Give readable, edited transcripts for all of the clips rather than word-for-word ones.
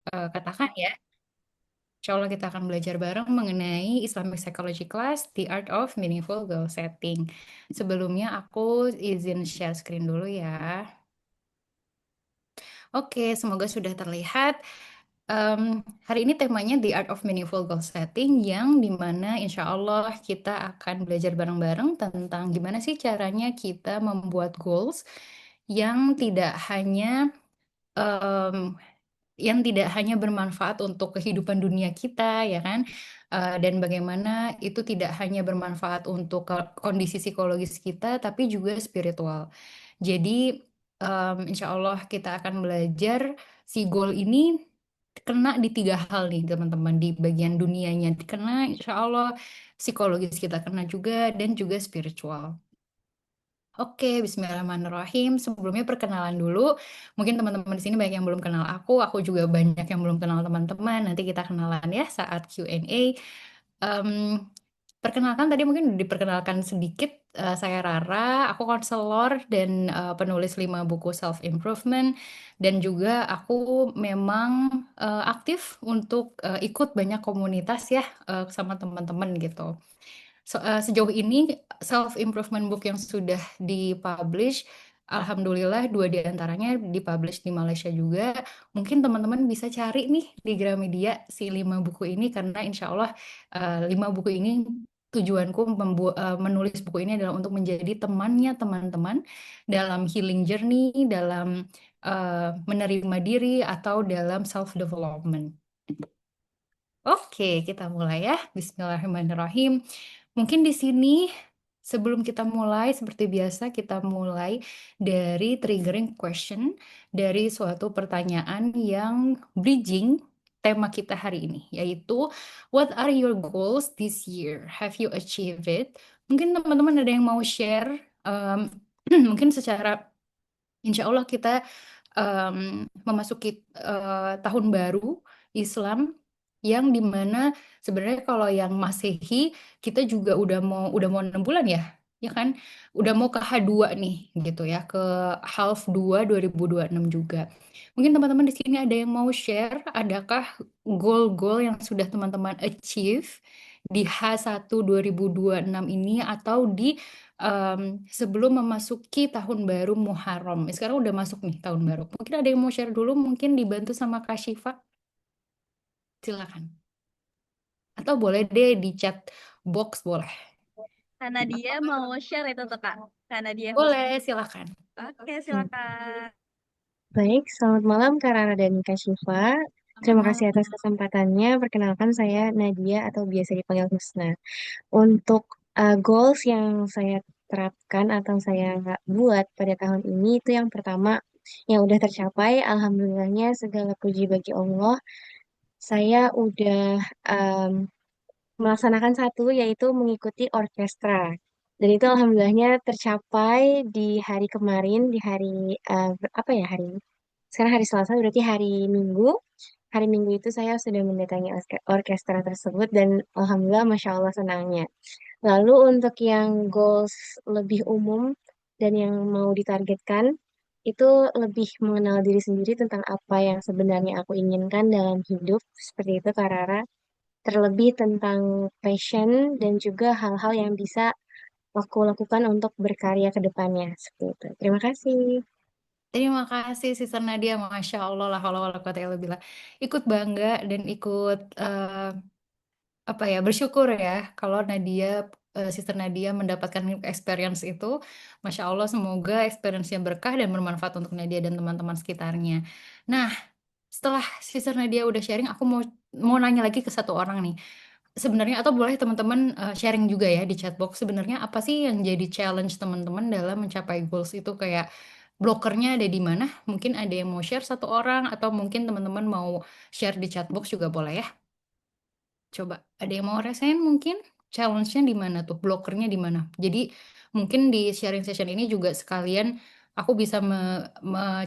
katakan ya. Insya Allah kita akan belajar bareng mengenai Islamic Psychology Class, The Art of Meaningful Goal Setting. Sebelumnya aku izin share screen dulu ya. Oke, semoga sudah terlihat. Hari ini temanya The Art of Meaningful Goal Setting yang dimana insya Allah kita akan belajar bareng-bareng tentang gimana sih caranya kita membuat goals yang tidak hanya bermanfaat untuk kehidupan dunia kita, ya kan? Dan bagaimana itu tidak hanya bermanfaat untuk kondisi psikologis kita, tapi juga spiritual. Jadi, insya Allah kita akan belajar si goal ini kena di tiga hal nih, teman-teman. Di bagian dunianya kena, insya Allah psikologis kita kena juga, dan juga spiritual. Oke, Bismillahirrahmanirrahim. Sebelumnya perkenalan dulu. Mungkin teman-teman di sini banyak yang belum kenal aku juga banyak yang belum kenal teman-teman. Nanti kita kenalan ya saat Q&A. Em, Perkenalkan tadi mungkin diperkenalkan sedikit. Saya Rara, aku konselor dan penulis 5 buku self improvement dan juga aku memang aktif untuk ikut banyak komunitas ya sama teman-teman gitu. Sejauh ini self improvement book yang sudah dipublish, alhamdulillah 2 di antaranya dipublish di Malaysia juga. Mungkin teman-teman bisa cari nih di Gramedia si 5 buku ini karena insya Allah 5 buku ini tujuanku menulis buku ini adalah untuk menjadi temannya teman-teman dalam healing journey, dalam menerima diri atau dalam self development. Oke, kita mulai ya. Bismillahirrahmanirrahim. Mungkin di sini sebelum kita mulai, seperti biasa kita mulai dari triggering question, dari suatu pertanyaan yang bridging tema kita hari ini, yaitu what are your goals this year? Have you achieved it? Mungkin teman-teman ada yang mau share, mungkin secara insya Allah kita memasuki tahun baru Islam yang dimana sebenarnya kalau yang Masehi kita juga udah mau 6 bulan ya, ya kan? Udah mau ke H2 nih gitu ya, ke half 2 2026 juga. Mungkin teman-teman di sini ada yang mau share, adakah goal-goal yang sudah teman-teman achieve di H1 2026 ini atau di sebelum memasuki tahun baru Muharram. Sekarang udah masuk nih tahun baru. Mungkin ada yang mau share dulu, mungkin dibantu sama Kak Syifa. Silakan. Atau boleh deh di chat box boleh. Karena dia mau share itu tuh Kak. Karena dia host. Boleh, silakan. Oke, silakan. Baik, selamat malam Kak Rara dan Kak Syifa. Selamat Terima kasih malam. atas kesempatannya. Perkenalkan saya Nadia atau biasa dipanggil Husna. Untuk goals yang saya terapkan atau saya buat pada tahun ini itu yang pertama yang udah tercapai, alhamdulillahnya segala puji bagi Allah. Saya udah em, melaksanakan satu yaitu mengikuti orkestra. Dan itu alhamdulillahnya tercapai di hari kemarin, di hari apa ya hari ini? Sekarang hari Selasa, berarti hari Minggu. Hari Minggu itu saya sudah mendatangi orkestra tersebut dan alhamdulillah Masya Allah senangnya. Lalu untuk yang goals lebih umum dan yang mau ditargetkan, itu lebih mengenal diri sendiri tentang apa yang sebenarnya aku inginkan dalam hidup. Seperti itu Kak Rara. Terlebih tentang passion dan juga hal-hal yang bisa aku lakukan untuk berkarya ke depannya. Seperti itu. Terima kasih. Terima kasih Sister Nadia, Masya Allah lah kalau billah. Ikut bangga dan ikut apa ya bersyukur ya kalau Nadia Sister Nadia mendapatkan experience itu. Masya Allah, semoga experience-nya berkah dan bermanfaat untuk Nadia dan teman-teman sekitarnya. Nah, setelah Sister Nadia udah sharing, aku mau nanya lagi ke satu orang nih. Sebenarnya atau boleh teman-teman sharing juga ya di chatbox. Sebenarnya apa sih yang jadi challenge teman-teman dalam mencapai goals itu, kayak blokernya ada di mana? Mungkin ada yang mau share satu orang atau mungkin teman-teman mau share di chatbox juga boleh ya. Coba ada yang mau resign mungkin challenge-nya di mana tuh, blokernya di mana. Jadi mungkin di sharing session ini juga sekalian aku bisa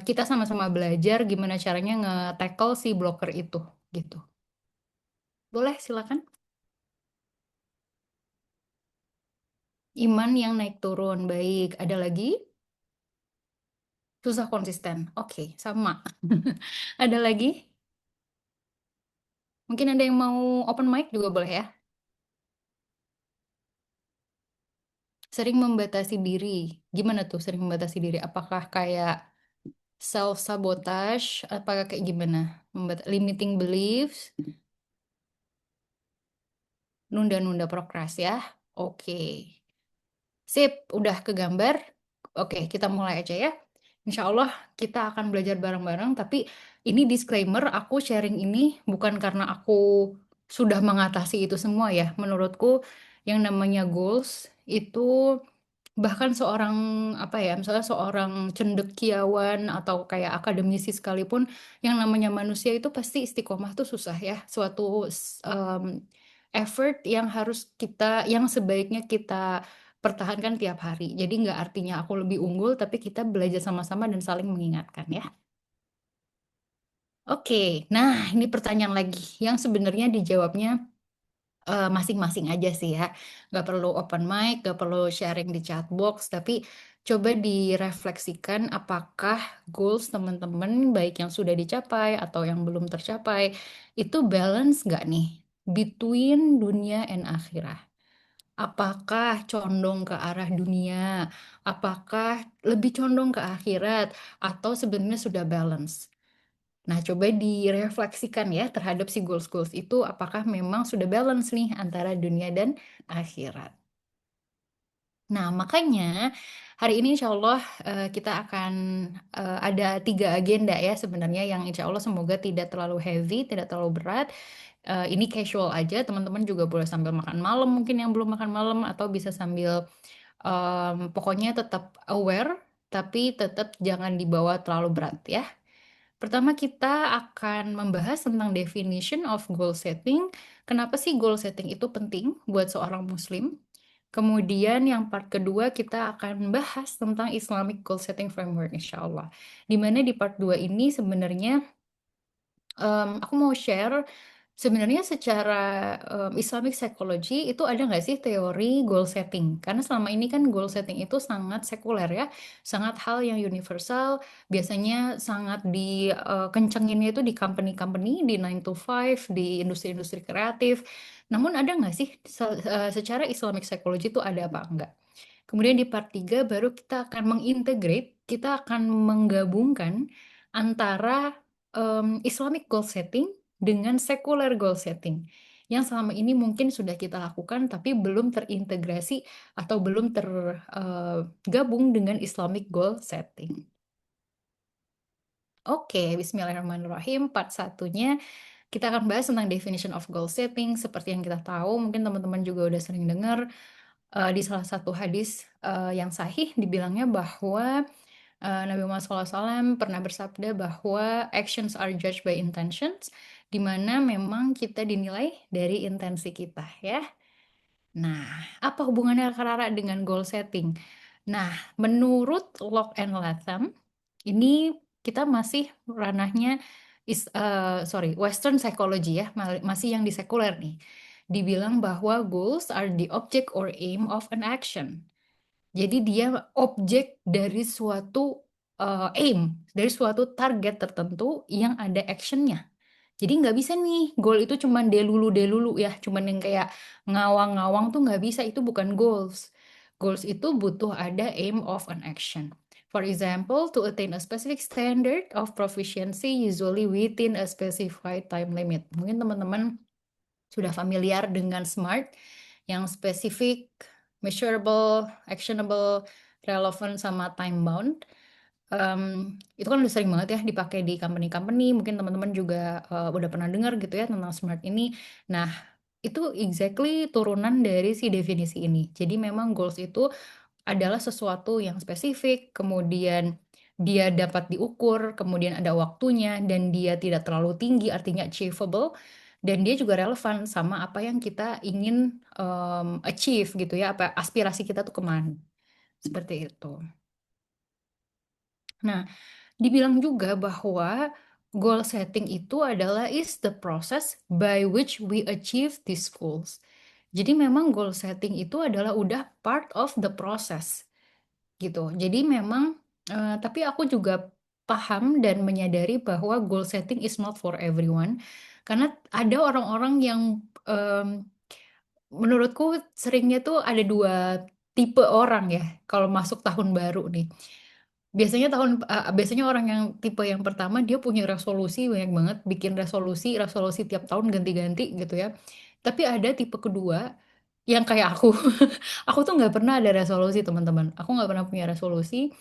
kita sama-sama belajar gimana caranya nge-tackle si blocker itu gitu. Boleh silakan. Iman yang naik turun, baik. Ada lagi? Susah konsisten. Oke, sama. Ada lagi? Mungkin ada yang mau open mic juga boleh ya. Sering membatasi diri. Gimana tuh sering membatasi diri? Apakah kayak self sabotage? Apakah kayak gimana? Limiting beliefs, nunda-nunda progres ya. Oke. Sip, udah kegambar. Oke, kita mulai aja ya. Insya Allah kita akan belajar bareng-bareng, tapi ini disclaimer, aku sharing ini bukan karena aku sudah mengatasi itu semua ya. Menurutku yang namanya goals itu bahkan seorang apa ya, misalnya seorang cendekiawan atau kayak akademisi sekalipun, yang namanya manusia itu pasti istiqomah tuh susah ya. Suatu effort yang harus kita, yang sebaiknya kita pertahankan tiap hari. Jadi nggak artinya aku lebih unggul, tapi kita belajar sama-sama dan saling mengingatkan ya. Oke, nah ini pertanyaan lagi yang sebenarnya dijawabnya masing-masing aja sih ya. Nggak perlu open mic, nggak perlu sharing di chat box, tapi coba direfleksikan apakah goals teman-teman baik yang sudah dicapai atau yang belum tercapai itu balance nggak nih between dunia and akhirah. Apakah condong ke arah dunia? Apakah lebih condong ke akhirat? Atau sebenarnya sudah balance? Nah, coba direfleksikan ya terhadap si goals-goals itu, apakah memang sudah balance nih antara dunia dan akhirat. Nah, makanya hari ini insya Allah kita akan ada 3 agenda ya sebenarnya yang insya Allah semoga tidak terlalu heavy, tidak terlalu berat. Ini casual aja, teman-teman juga boleh sambil makan malam mungkin yang belum makan malam atau bisa sambil pokoknya tetap aware, tapi tetap jangan dibawa terlalu berat ya. Pertama, kita akan membahas tentang definition of goal setting. Kenapa sih goal setting itu penting buat seorang muslim? Kemudian yang part kedua kita akan bahas tentang Islamic Goal Setting Framework insya Allah. Di mana di part 2 ini sebenarnya aku mau share sebenarnya secara Islamic Psychology itu ada nggak sih teori goal setting? Karena selama ini kan goal setting itu sangat sekuler ya, sangat hal yang universal, biasanya sangat dikencenginnya itu di company-company, di 9 to 5, di industri-industri kreatif. Namun ada nggak sih secara Islamic Psychology itu ada apa enggak? Kemudian di part 3 baru kita akan mengintegrate, kita akan menggabungkan antara Islamic goal setting dengan secular goal setting. Yang selama ini mungkin sudah kita lakukan tapi belum terintegrasi atau belum tergabung dengan Islamic goal setting. Oke, Bismillahirrahmanirrahim. Part satunya kita akan bahas tentang definition of goal setting. Seperti yang kita tahu, mungkin teman-teman juga udah sering dengar di salah satu hadis yang sahih dibilangnya bahwa Nabi Muhammad SAW pernah bersabda bahwa actions are judged by intentions, di mana memang kita dinilai dari intensi kita ya. Nah, apa hubungannya Rara dengan goal setting? Nah, menurut Locke and Latham, ini kita masih ranahnya Western psychology ya, masih yang di sekuler nih. Dibilang bahwa goals are the object or aim of an action. Jadi dia objek dari suatu aim, dari suatu target tertentu yang ada actionnya. Jadi nggak bisa nih, goal itu cuman delulu-delulu ya, cuman yang kayak ngawang-ngawang tuh nggak bisa, itu bukan goals. Goals itu butuh ada aim of an action. For example, to attain a specific standard of proficiency usually within a specified time limit. Mungkin teman-teman sudah familiar dengan SMART yang spesifik, measurable, actionable, relevant, sama time bound. Itu kan udah sering banget ya dipakai di company-company. Mungkin teman-teman juga udah pernah dengar gitu ya tentang SMART ini. Nah, itu exactly turunan dari si definisi ini. Jadi memang goals itu adalah sesuatu yang spesifik, kemudian dia dapat diukur, kemudian ada waktunya, dan dia tidak terlalu tinggi, artinya achievable, dan dia juga relevan sama apa yang kita ingin achieve gitu ya, apa aspirasi kita tuh kemana. Seperti itu. Nah, dibilang juga bahwa goal setting itu adalah is the process by which we achieve these goals. Jadi memang goal setting itu adalah udah part of the process gitu. Jadi memang tapi aku juga paham dan menyadari bahwa goal setting is not for everyone. Karena ada orang-orang yang menurutku seringnya tuh ada dua tipe orang ya kalau masuk tahun baru nih. Biasanya orang yang tipe yang pertama dia punya resolusi banyak banget, bikin resolusi resolusi tiap tahun ganti-ganti gitu ya. Tapi ada tipe kedua yang kayak aku. Aku tuh nggak pernah ada resolusi teman-teman. Aku nggak pernah punya resolusi.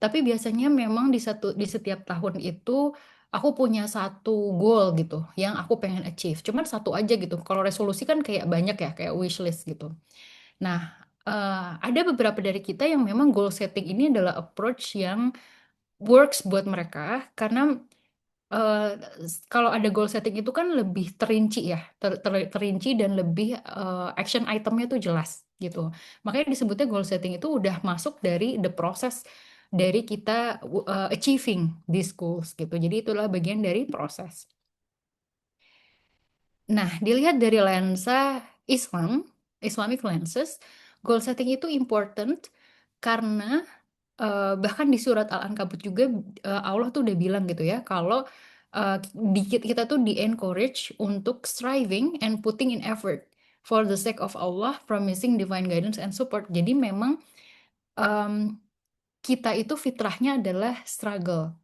Tapi biasanya memang di setiap tahun itu aku punya satu goal gitu yang aku pengen achieve. Cuman satu aja gitu. Kalau resolusi kan kayak banyak ya, kayak wish list gitu. Nah, ada beberapa dari kita yang memang goal setting ini adalah approach yang works buat mereka karena kalau ada goal setting itu kan lebih terinci ya, terinci dan lebih action itemnya tuh jelas gitu. Makanya disebutnya goal setting itu udah masuk dari the process dari kita achieving these goals gitu. Jadi itulah bagian dari proses. Nah, dilihat dari lensa Islam, Islamic lenses, goal setting itu important karena bahkan di surat Al-Ankabut juga Allah tuh udah bilang gitu ya kalau kita tuh di-encourage untuk striving and putting in effort for the sake of Allah, promising divine guidance and support. Jadi memang em, kita itu fitrahnya adalah struggle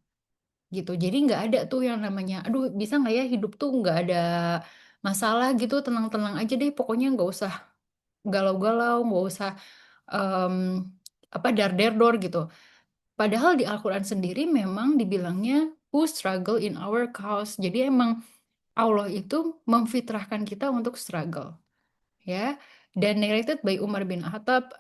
gitu. Jadi nggak ada tuh yang namanya, aduh bisa nggak ya hidup tuh nggak ada masalah gitu, tenang-tenang aja deh, pokoknya nggak usah galau-galau, nggak usah em, dar-der-dor gitu. Padahal di Al-Quran sendiri memang dibilangnya who struggle in our cause. Jadi emang Allah itu memfitrahkan kita untuk struggle, ya. Dan narrated by Umar bin Khattab,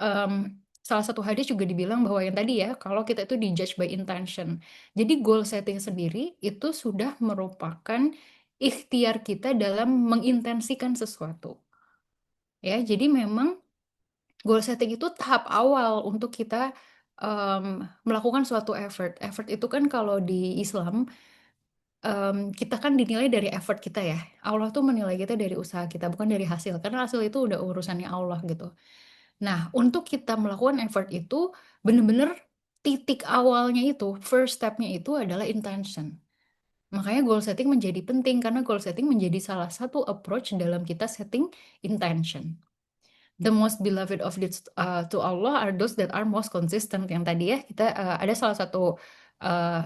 salah satu hadis juga dibilang bahwa yang tadi ya, kalau kita itu dijudge by intention. Jadi goal setting sendiri itu sudah merupakan ikhtiar kita dalam mengintensikan sesuatu. Ya, jadi memang goal setting itu tahap awal untuk kita melakukan suatu effort. Effort itu kan kalau di Islam, kita kan dinilai dari effort kita ya. Allah tuh menilai kita dari usaha kita, bukan dari hasil. Karena hasil itu udah urusannya Allah gitu. Nah, untuk kita melakukan effort itu, bener-bener titik awalnya itu, first step-nya itu adalah intention. Makanya goal setting menjadi penting, karena goal setting menjadi salah satu approach dalam kita setting intention. The most beloved of this to Allah are those that are most consistent. Yang tadi ya kita ada salah satu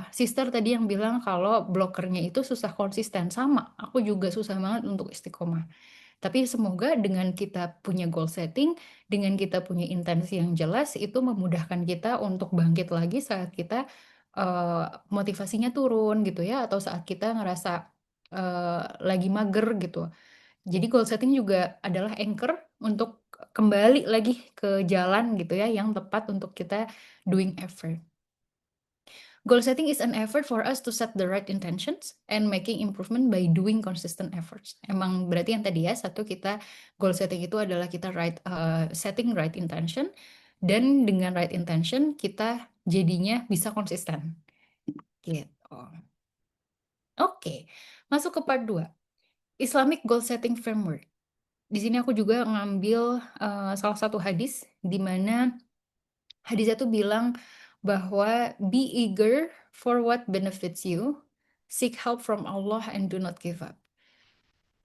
sister tadi yang bilang kalau blokernya itu susah konsisten. Sama, aku juga susah banget untuk istiqomah. Tapi semoga dengan kita punya goal setting, dengan kita punya intensi yang jelas, itu memudahkan kita untuk bangkit lagi saat kita motivasinya turun gitu ya, atau saat kita ngerasa lagi mager gitu. Jadi goal setting juga adalah anchor untuk kembali lagi ke jalan gitu ya, yang tepat untuk kita doing effort. Goal setting is an effort for us to set the right intentions and making improvement by doing consistent efforts. Emang berarti yang tadi ya, satu kita goal setting itu adalah kita setting right intention, dan dengan right intention kita jadinya bisa konsisten. Gitu. Oke, masuk ke part 2. Islamic Goal Setting Framework. Di sini aku juga ngambil salah satu hadis di mana hadisnya tuh bilang bahwa be eager for what benefits you, seek help from Allah and do not give up.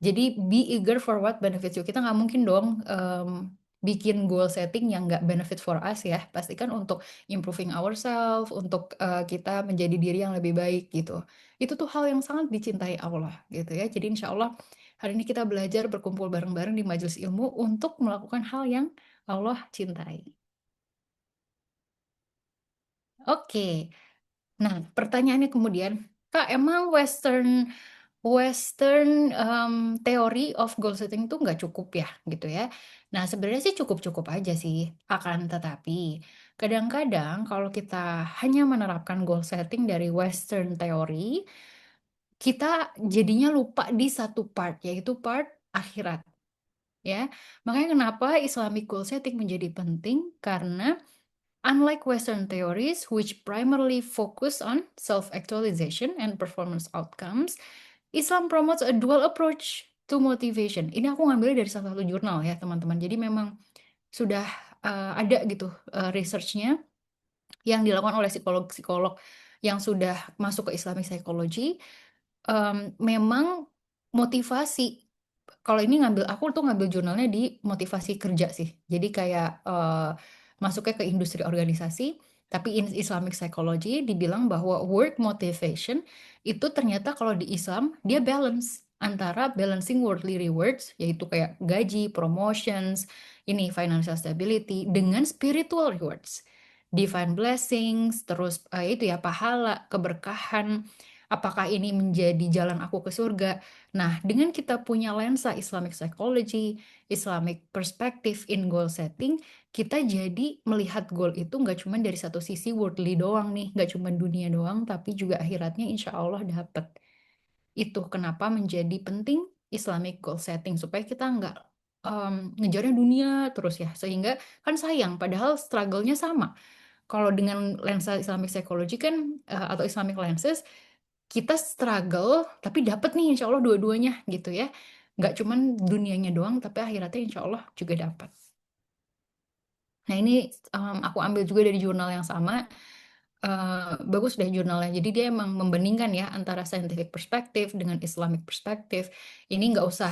Jadi be eager for what benefits you. Kita nggak mungkin dong bikin goal setting yang nggak benefit for us ya. Pastikan untuk improving ourselves, untuk kita menjadi diri yang lebih baik gitu. Itu tuh hal yang sangat dicintai Allah gitu ya. Jadi insya Allah hari ini kita belajar berkumpul bareng-bareng di majelis ilmu untuk melakukan hal yang Allah cintai. Oke. Nah, pertanyaannya kemudian, Kak, emang Western theory of goal setting itu nggak cukup ya, gitu ya? Nah, sebenarnya sih cukup-cukup aja sih. Akan tetapi, kadang-kadang kalau kita hanya menerapkan goal setting dari Western theory, kita jadinya lupa di satu part, yaitu part akhirat. Ya, makanya kenapa Islamic goal setting menjadi penting karena unlike Western theories, which primarily focus on self-actualization and performance outcomes, Islam promotes a dual approach to motivation. Ini aku ngambilnya dari salah satu jurnal ya, teman-teman. Jadi memang sudah ada gitu research-nya yang dilakukan oleh psikolog-psikolog yang sudah masuk ke Islamic psychology. Memang motivasi. Kalau ini aku tuh ngambil jurnalnya di motivasi kerja sih. Jadi kayak masuknya ke industri organisasi, tapi in Islamic psychology dibilang bahwa work motivation itu ternyata kalau di Islam dia balance antara balancing worldly rewards, yaitu kayak gaji, promotions, ini financial stability, dengan spiritual rewards, divine blessings, terus itu ya pahala, keberkahan. Apakah ini menjadi jalan aku ke surga? Nah, dengan kita punya lensa Islamic psychology, Islamic perspective in goal setting, kita jadi melihat goal itu nggak cuma dari satu sisi worldly doang nih, nggak cuma dunia doang, tapi juga akhiratnya insya Allah dapat. Itu kenapa menjadi penting Islamic goal setting, supaya kita nggak ngejarnya dunia terus ya, sehingga kan sayang, padahal struggle-nya sama. Kalau dengan lensa Islamic psychology kan atau Islamic lenses, kita struggle tapi dapat nih insya Allah dua-duanya gitu ya, nggak cuman dunianya doang tapi akhiratnya insya Allah juga dapat. Nah ini aku ambil juga dari jurnal yang sama. Bagus deh jurnalnya, jadi dia emang membandingkan ya antara scientific perspective dengan Islamic perspective. Ini nggak usah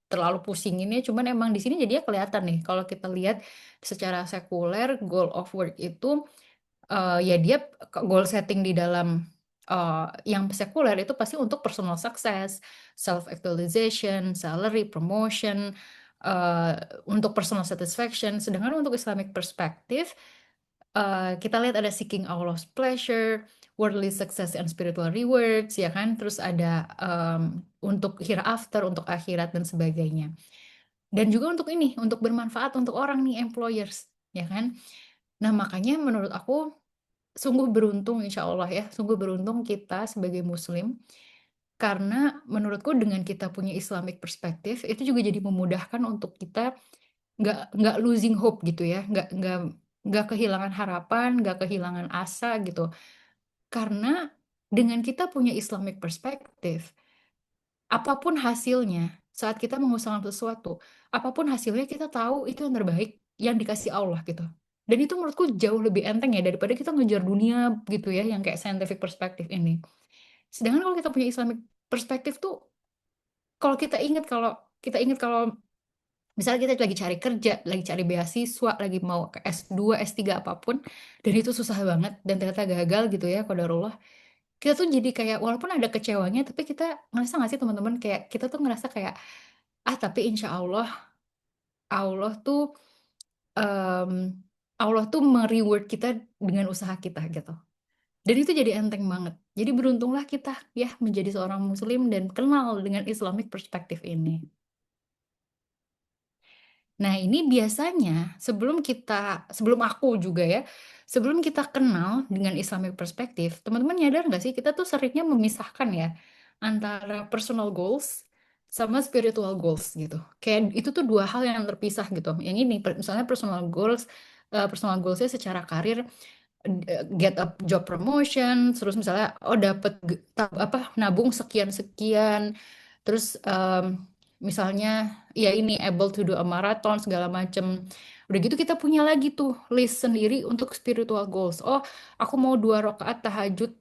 terlalu pusingin ya, cuman emang di sini jadinya kelihatan nih kalau kita lihat secara sekuler goal of work itu ya dia goal setting di dalam yang sekuler itu pasti untuk personal success, self actualization, salary, promotion, eh, untuk personal satisfaction. Sedangkan untuk Islamic perspective kita lihat ada seeking Allah's pleasure, worldly success and spiritual rewards, ya kan? Terus ada untuk hereafter, untuk akhirat dan sebagainya. Dan juga untuk ini, untuk bermanfaat untuk orang nih employers, ya kan? Nah, makanya menurut aku sungguh beruntung insya Allah ya, sungguh beruntung kita sebagai muslim, karena menurutku dengan kita punya Islamic perspektif itu juga jadi memudahkan untuk kita nggak losing hope gitu ya, nggak kehilangan harapan, nggak kehilangan asa gitu, karena dengan kita punya Islamic perspektif, apapun hasilnya saat kita mengusahakan sesuatu, apapun hasilnya kita tahu itu yang terbaik yang dikasih Allah gitu. Dan itu menurutku jauh lebih enteng ya daripada kita ngejar dunia gitu ya, yang kayak scientific perspective ini. Sedangkan kalau kita punya Islamic perspektif tuh, kalau kita ingat kalau misalnya kita lagi cari kerja, lagi cari beasiswa, lagi mau ke S2, S3 apapun, dan itu susah banget dan ternyata gagal gitu ya, qadarullah. Kita tuh jadi kayak walaupun ada kecewanya, tapi kita ngerasa nggak sih teman-teman, kayak kita tuh ngerasa kayak tapi insya Allah Allah tuh em, Allah tuh mereward kita dengan usaha kita gitu. Dan itu jadi enteng banget. Jadi beruntunglah kita ya menjadi seorang muslim dan kenal dengan Islamic perspektif ini. Nah, ini biasanya sebelum aku juga ya, sebelum kita kenal dengan Islamic perspektif, teman-teman nyadar nggak sih kita tuh seringnya memisahkan ya antara personal goals sama spiritual goals gitu. Kayak itu tuh dua hal yang terpisah gitu. Yang ini misalnya personal goalsnya secara karir, get a job promotion, terus misalnya dapat apa nabung sekian sekian, terus misalnya ya ini able to do a marathon segala macem. Udah gitu kita punya lagi tuh list sendiri untuk spiritual goals. Oh, aku mau 2 rakaat tahajud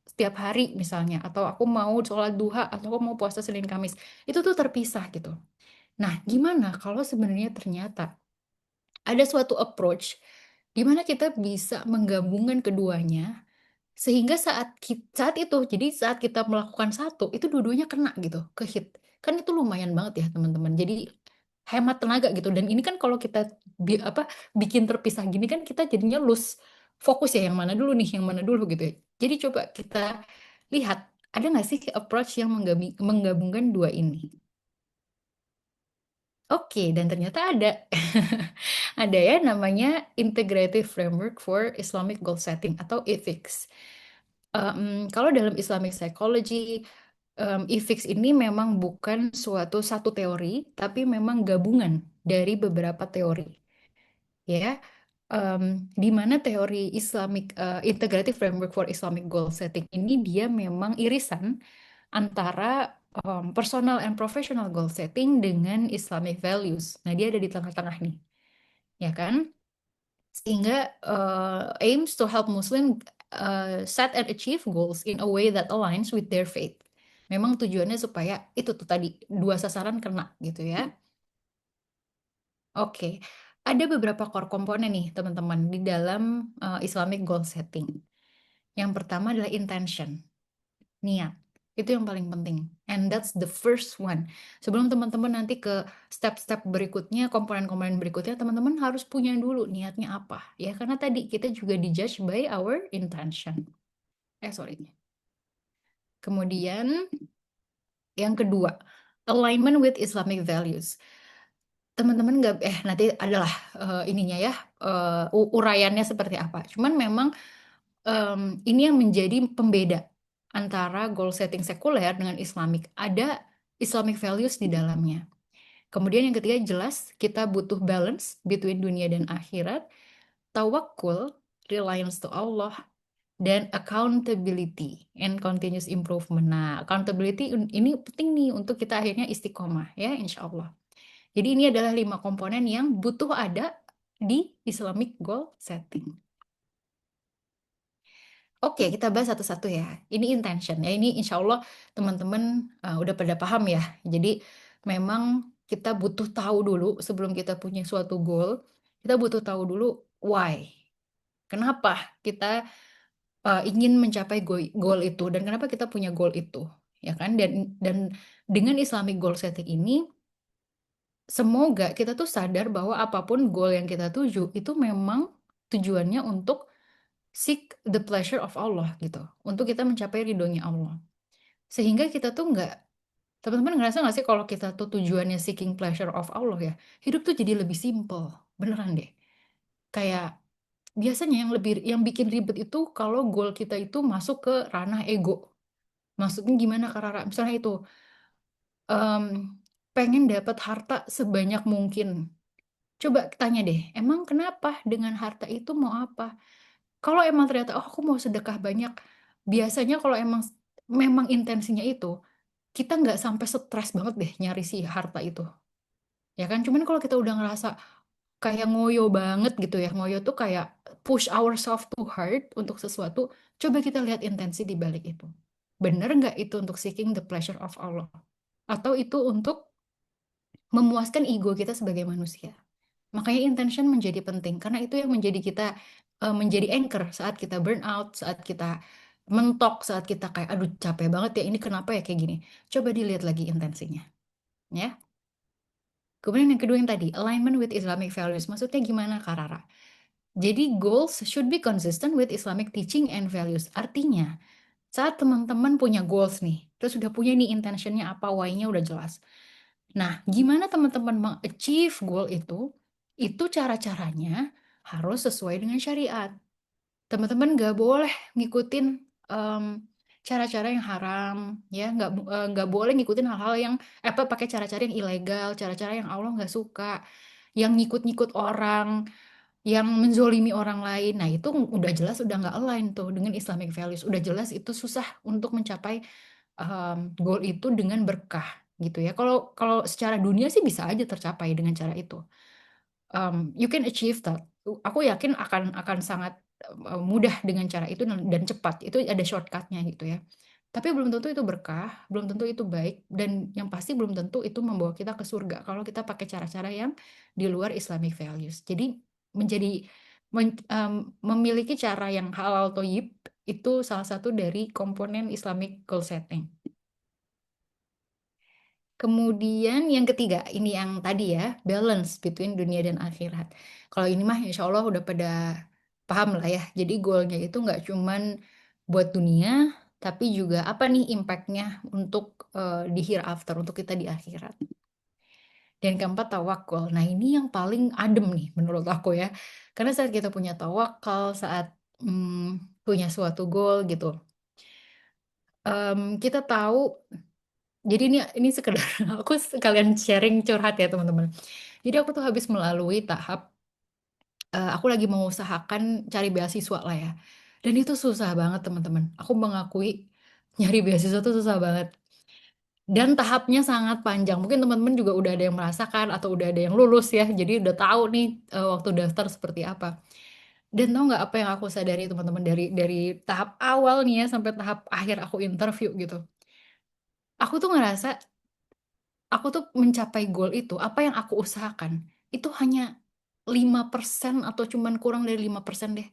setiap hari misalnya, atau aku mau sholat duha, atau aku mau puasa Senin Kamis. Itu tuh terpisah gitu. Nah, gimana kalau sebenarnya ternyata ada suatu approach di mana kita bisa menggabungkan keduanya, sehingga saat itu, jadi saat kita melakukan satu itu dua-duanya kena gitu, ke hit. Kan itu lumayan banget ya teman-teman, jadi hemat tenaga gitu. Dan ini kan kalau kita bikin terpisah gini kan kita jadinya lose fokus ya, yang mana dulu nih, yang mana dulu gitu ya. Jadi coba kita lihat ada nggak sih approach yang menggabungkan dua ini. Oke, dan ternyata ada. Ada ya namanya Integrative Framework for Islamic Goal Setting atau IFIX. Kalau dalam Islamic Psychology, IFIX ini memang bukan satu teori, tapi memang gabungan dari beberapa teori. Ya, di mana teori Integrative Framework for Islamic Goal Setting ini dia memang irisan antara personal and professional goal setting dengan Islamic values. Nah, dia ada di tengah-tengah nih, ya kan? Sehingga aims to help Muslim set and achieve goals in a way that aligns with their faith. Memang tujuannya supaya itu tuh tadi dua sasaran kena gitu ya. Oke, ada beberapa core komponen nih teman-teman di dalam Islamic goal setting. Yang pertama adalah intention, niat. Itu yang paling penting. And that's the first one. Sebelum teman-teman nanti ke step-step berikutnya, komponen-komponen berikutnya, teman-teman harus punya dulu niatnya apa. Ya, karena tadi kita juga dijudge by our intention. Sorry. Kemudian yang kedua, alignment with Islamic values. Teman-teman nggak, nanti adalah ininya ya, uraiannya seperti apa. Cuman memang ini yang menjadi pembeda antara goal setting sekuler dengan Islamic. Ada Islamic values di dalamnya. Kemudian yang ketiga jelas kita butuh balance between dunia dan akhirat, tawakul, reliance to Allah, dan accountability and continuous improvement. Nah, accountability ini penting nih untuk kita akhirnya istiqomah ya, insya Allah. Jadi ini adalah 5 komponen yang butuh ada di Islamic goal setting. Oke, kita bahas satu-satu ya. Ini intention ya. Ini insya Allah teman-teman udah pada paham ya. Jadi memang kita butuh tahu dulu sebelum kita punya suatu goal. Kita butuh tahu dulu why. Kenapa kita ingin mencapai goal itu dan kenapa kita punya goal itu, ya kan? Dan dengan Islamic goal setting ini, semoga kita tuh sadar bahwa apapun goal yang kita tuju itu memang tujuannya untuk seek the pleasure of Allah gitu, untuk kita mencapai ridhonya Allah. Sehingga kita tuh nggak, teman-teman ngerasa nggak sih kalau kita tuh tujuannya seeking pleasure of Allah ya, hidup tuh jadi lebih simple, beneran deh. Kayak biasanya yang bikin ribet itu kalau goal kita itu masuk ke ranah ego. Maksudnya gimana Kak Rara? Misalnya itu em, pengen dapat harta sebanyak mungkin. Coba tanya deh, emang kenapa dengan harta itu mau apa? Kalau emang ternyata, oh aku mau sedekah banyak, biasanya kalau emang memang intensinya itu, kita nggak sampai stres banget deh nyari si harta itu. Ya kan? Cuman kalau kita udah ngerasa kayak ngoyo banget gitu ya, ngoyo tuh kayak push ourselves too hard untuk sesuatu, coba kita lihat intensi di balik itu. Bener nggak itu untuk seeking the pleasure of Allah? Atau itu untuk memuaskan ego kita sebagai manusia? Makanya intention menjadi penting karena itu yang menjadi kita menjadi anchor saat kita burn out, saat kita mentok, saat kita kayak aduh capek banget ya ini kenapa ya kayak gini. Coba dilihat lagi intensinya, ya. Kemudian yang kedua yang tadi, alignment with Islamic values. Maksudnya gimana, Kak Rara? Jadi goals should be consistent with Islamic teaching and values. Artinya, saat teman-teman punya goals nih, terus udah punya nih intentionnya apa, why-nya udah jelas. Nah, gimana teman-teman meng-achieve goal itu? Itu cara-caranya harus sesuai dengan syariat. Teman-teman nggak boleh ngikutin em, cara-cara yang haram, ya nggak boleh ngikutin hal-hal yang apa pakai cara-cara yang ilegal, cara-cara yang Allah nggak suka, yang nyikut-nyikut orang, yang menzolimi orang lain. Nah, itu udah jelas udah nggak align tuh dengan Islamic values. Udah jelas itu susah untuk mencapai goal itu dengan berkah gitu ya. Kalau kalau secara dunia sih bisa aja tercapai dengan cara itu. You can achieve that. Aku yakin akan sangat mudah dengan cara itu dan cepat. Itu ada shortcutnya gitu ya. Tapi belum tentu itu berkah, belum tentu itu baik, dan yang pasti belum tentu itu membawa kita ke surga kalau kita pakai cara-cara yang di luar Islamic values. Jadi menjadi memiliki cara yang halal toyib itu salah satu dari komponen Islamic goal setting. Kemudian yang ketiga, ini yang tadi ya, balance between dunia dan akhirat. Kalau ini mah insya Allah udah pada paham lah ya. Jadi goalnya itu nggak cuman buat dunia, tapi juga apa nih impactnya untuk di hereafter, untuk kita di akhirat. Dan keempat, tawakal. Nah ini yang paling adem nih menurut aku ya. Karena saat kita punya tawakal, saat punya suatu goal gitu, kita tahu. Jadi ini sekedar aku sekalian sharing curhat ya teman-teman. Jadi aku tuh habis melalui tahap aku lagi mengusahakan cari beasiswa lah ya. Dan itu susah banget teman-teman. Aku mengakui nyari beasiswa tuh susah banget. Dan tahapnya sangat panjang. Mungkin teman-teman juga udah ada yang merasakan atau udah ada yang lulus ya. Jadi udah tahu nih waktu daftar seperti apa. Dan tahu nggak apa yang aku sadari teman-teman dari tahap awal nih ya sampai tahap akhir aku interview gitu. aku tuh ngerasa aku tuh mencapai goal itu, apa yang aku usahakan, itu hanya 5% atau cuman kurang dari 5% deh.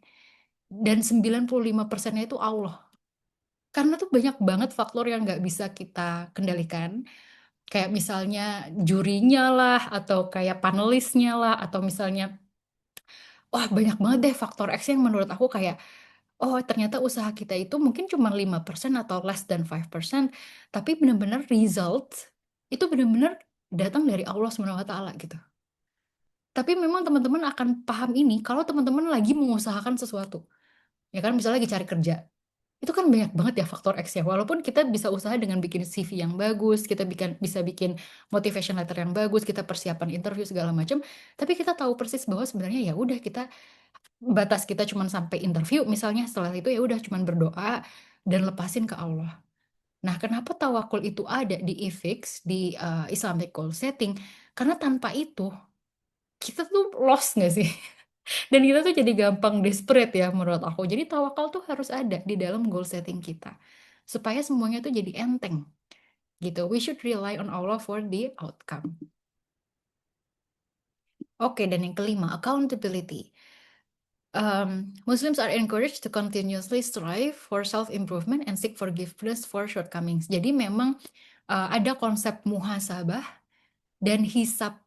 Dan 95%-nya itu Allah. Karena tuh banyak banget faktor yang nggak bisa kita kendalikan. Kayak misalnya jurinya lah, atau kayak panelisnya lah, atau misalnya, wah banyak banget deh faktor X yang menurut aku kayak, oh ternyata usaha kita itu mungkin cuma 5% atau less than 5%, tapi benar-benar result itu benar-benar datang dari Allah Subhanahu wa Ta'ala gitu. Tapi memang teman-teman akan paham ini kalau teman-teman lagi mengusahakan sesuatu. Ya kan, misalnya lagi cari kerja. Itu kan banyak banget ya faktor X ya. Walaupun kita bisa usaha dengan bikin CV yang bagus, kita bisa bikin motivation letter yang bagus, kita persiapan interview segala macam, tapi kita tahu persis bahwa sebenarnya ya udah kita batas kita cuma sampai interview misalnya, setelah itu ya udah cuma berdoa dan lepasin ke Allah. Nah, kenapa tawakul itu ada di IFIX, di Islamic Goal Setting? Karena tanpa itu kita tuh lost nggak sih? Dan kita tuh jadi gampang desperate ya menurut aku. Jadi tawakal tuh harus ada di dalam goal setting kita. Supaya semuanya tuh jadi enteng gitu. We should rely on Allah for the outcome. Oke, dan yang kelima, accountability. Muslims are encouraged to continuously strive for self-improvement and seek forgiveness for shortcomings. Jadi memang ada konsep muhasabah dan hisab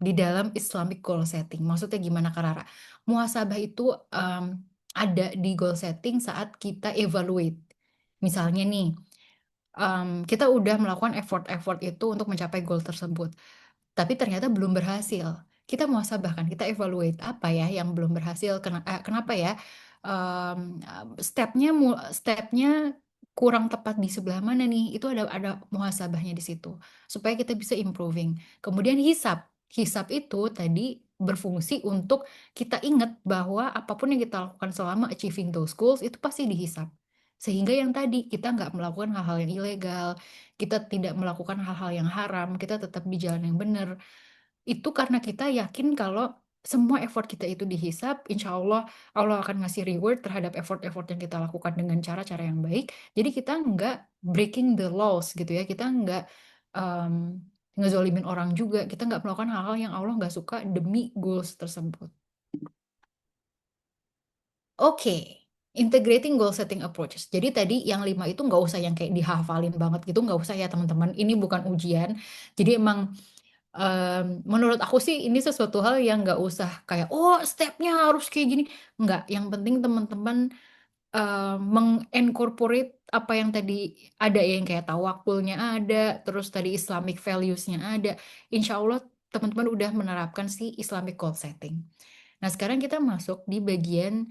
di dalam Islamic goal setting. Maksudnya gimana Kak Rara? Muhasabah itu ada di goal setting saat kita evaluate. Misalnya nih, kita udah melakukan effort-effort itu untuk mencapai goal tersebut, tapi ternyata belum berhasil. Kita muhasabah kan, kita evaluate apa ya yang belum berhasil, kenapa ya stepnya kurang tepat di sebelah mana nih? Itu ada muhasabahnya di situ supaya kita bisa improving. Kemudian hisab, hisab itu tadi berfungsi untuk kita ingat bahwa apapun yang kita lakukan selama achieving those goals itu pasti dihisab. Sehingga yang tadi kita nggak melakukan hal-hal yang ilegal, kita tidak melakukan hal-hal yang haram, kita tetap di jalan yang benar. Itu karena kita yakin kalau semua effort kita itu dihisap, insya Allah Allah akan ngasih reward terhadap effort-effort yang kita lakukan dengan cara-cara yang baik. Jadi kita nggak breaking the laws gitu ya, kita nggak ngezolimin orang juga, kita nggak melakukan hal-hal yang Allah nggak suka demi goals tersebut. Oke, integrating goal setting approaches. Jadi tadi yang 5 itu nggak usah yang kayak dihafalin banget gitu, nggak usah ya teman-teman. Ini bukan ujian. Jadi emang menurut aku sih ini sesuatu hal yang nggak usah kayak, oh stepnya harus kayak gini. Nggak, yang penting teman-teman mengincorporate apa yang tadi ada ya, yang kayak tawakulnya ada, terus tadi Islamic values-nya ada. Insya Allah teman-teman udah menerapkan si Islamic goal setting. Nah sekarang kita masuk di bagian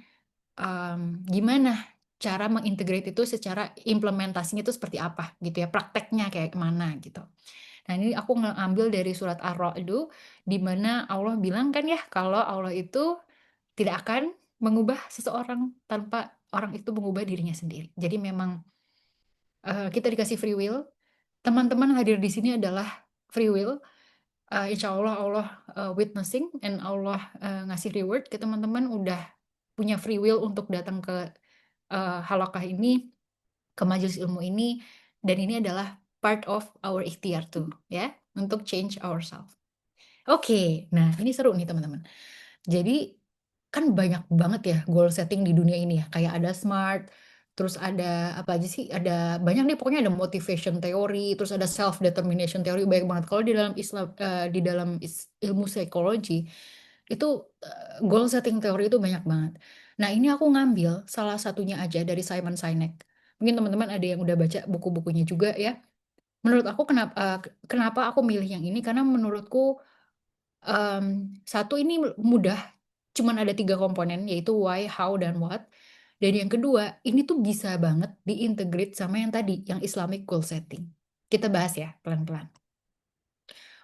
gimana cara mengintegrate itu secara implementasinya itu seperti apa gitu ya, prakteknya kayak kemana gitu. Nah ini aku ngambil dari surat Ar-Ra'd di mana Allah bilang kan ya kalau Allah itu tidak akan mengubah seseorang tanpa orang itu mengubah dirinya sendiri. Jadi memang kita dikasih free will. Teman-teman hadir di sini adalah free will. Insya Allah Allah witnessing and Allah ngasih reward ke teman-teman udah punya free will untuk datang ke halakah ini, ke majelis ilmu ini, dan ini adalah part of our ikhtiar tuh ya untuk change ourselves. Oke, nah ini seru nih teman-teman. Jadi kan banyak banget ya goal setting di dunia ini ya. Kayak ada SMART, terus ada apa aja sih? Ada banyak nih pokoknya, ada motivation theory, terus ada self determination theory, banyak banget. Kalau di dalam Islam di dalam ilmu psikologi itu goal setting teori itu banyak banget. Nah, ini aku ngambil salah satunya aja dari Simon Sinek. Mungkin teman-teman ada yang udah baca buku-bukunya juga ya. Menurut aku kenapa aku milih yang ini, karena menurutku satu ini mudah, cuman ada 3 komponen yaitu why, how, dan what. Dan yang kedua, ini tuh bisa banget diintegrate sama yang tadi, yang Islamic goal setting. Kita bahas ya pelan-pelan.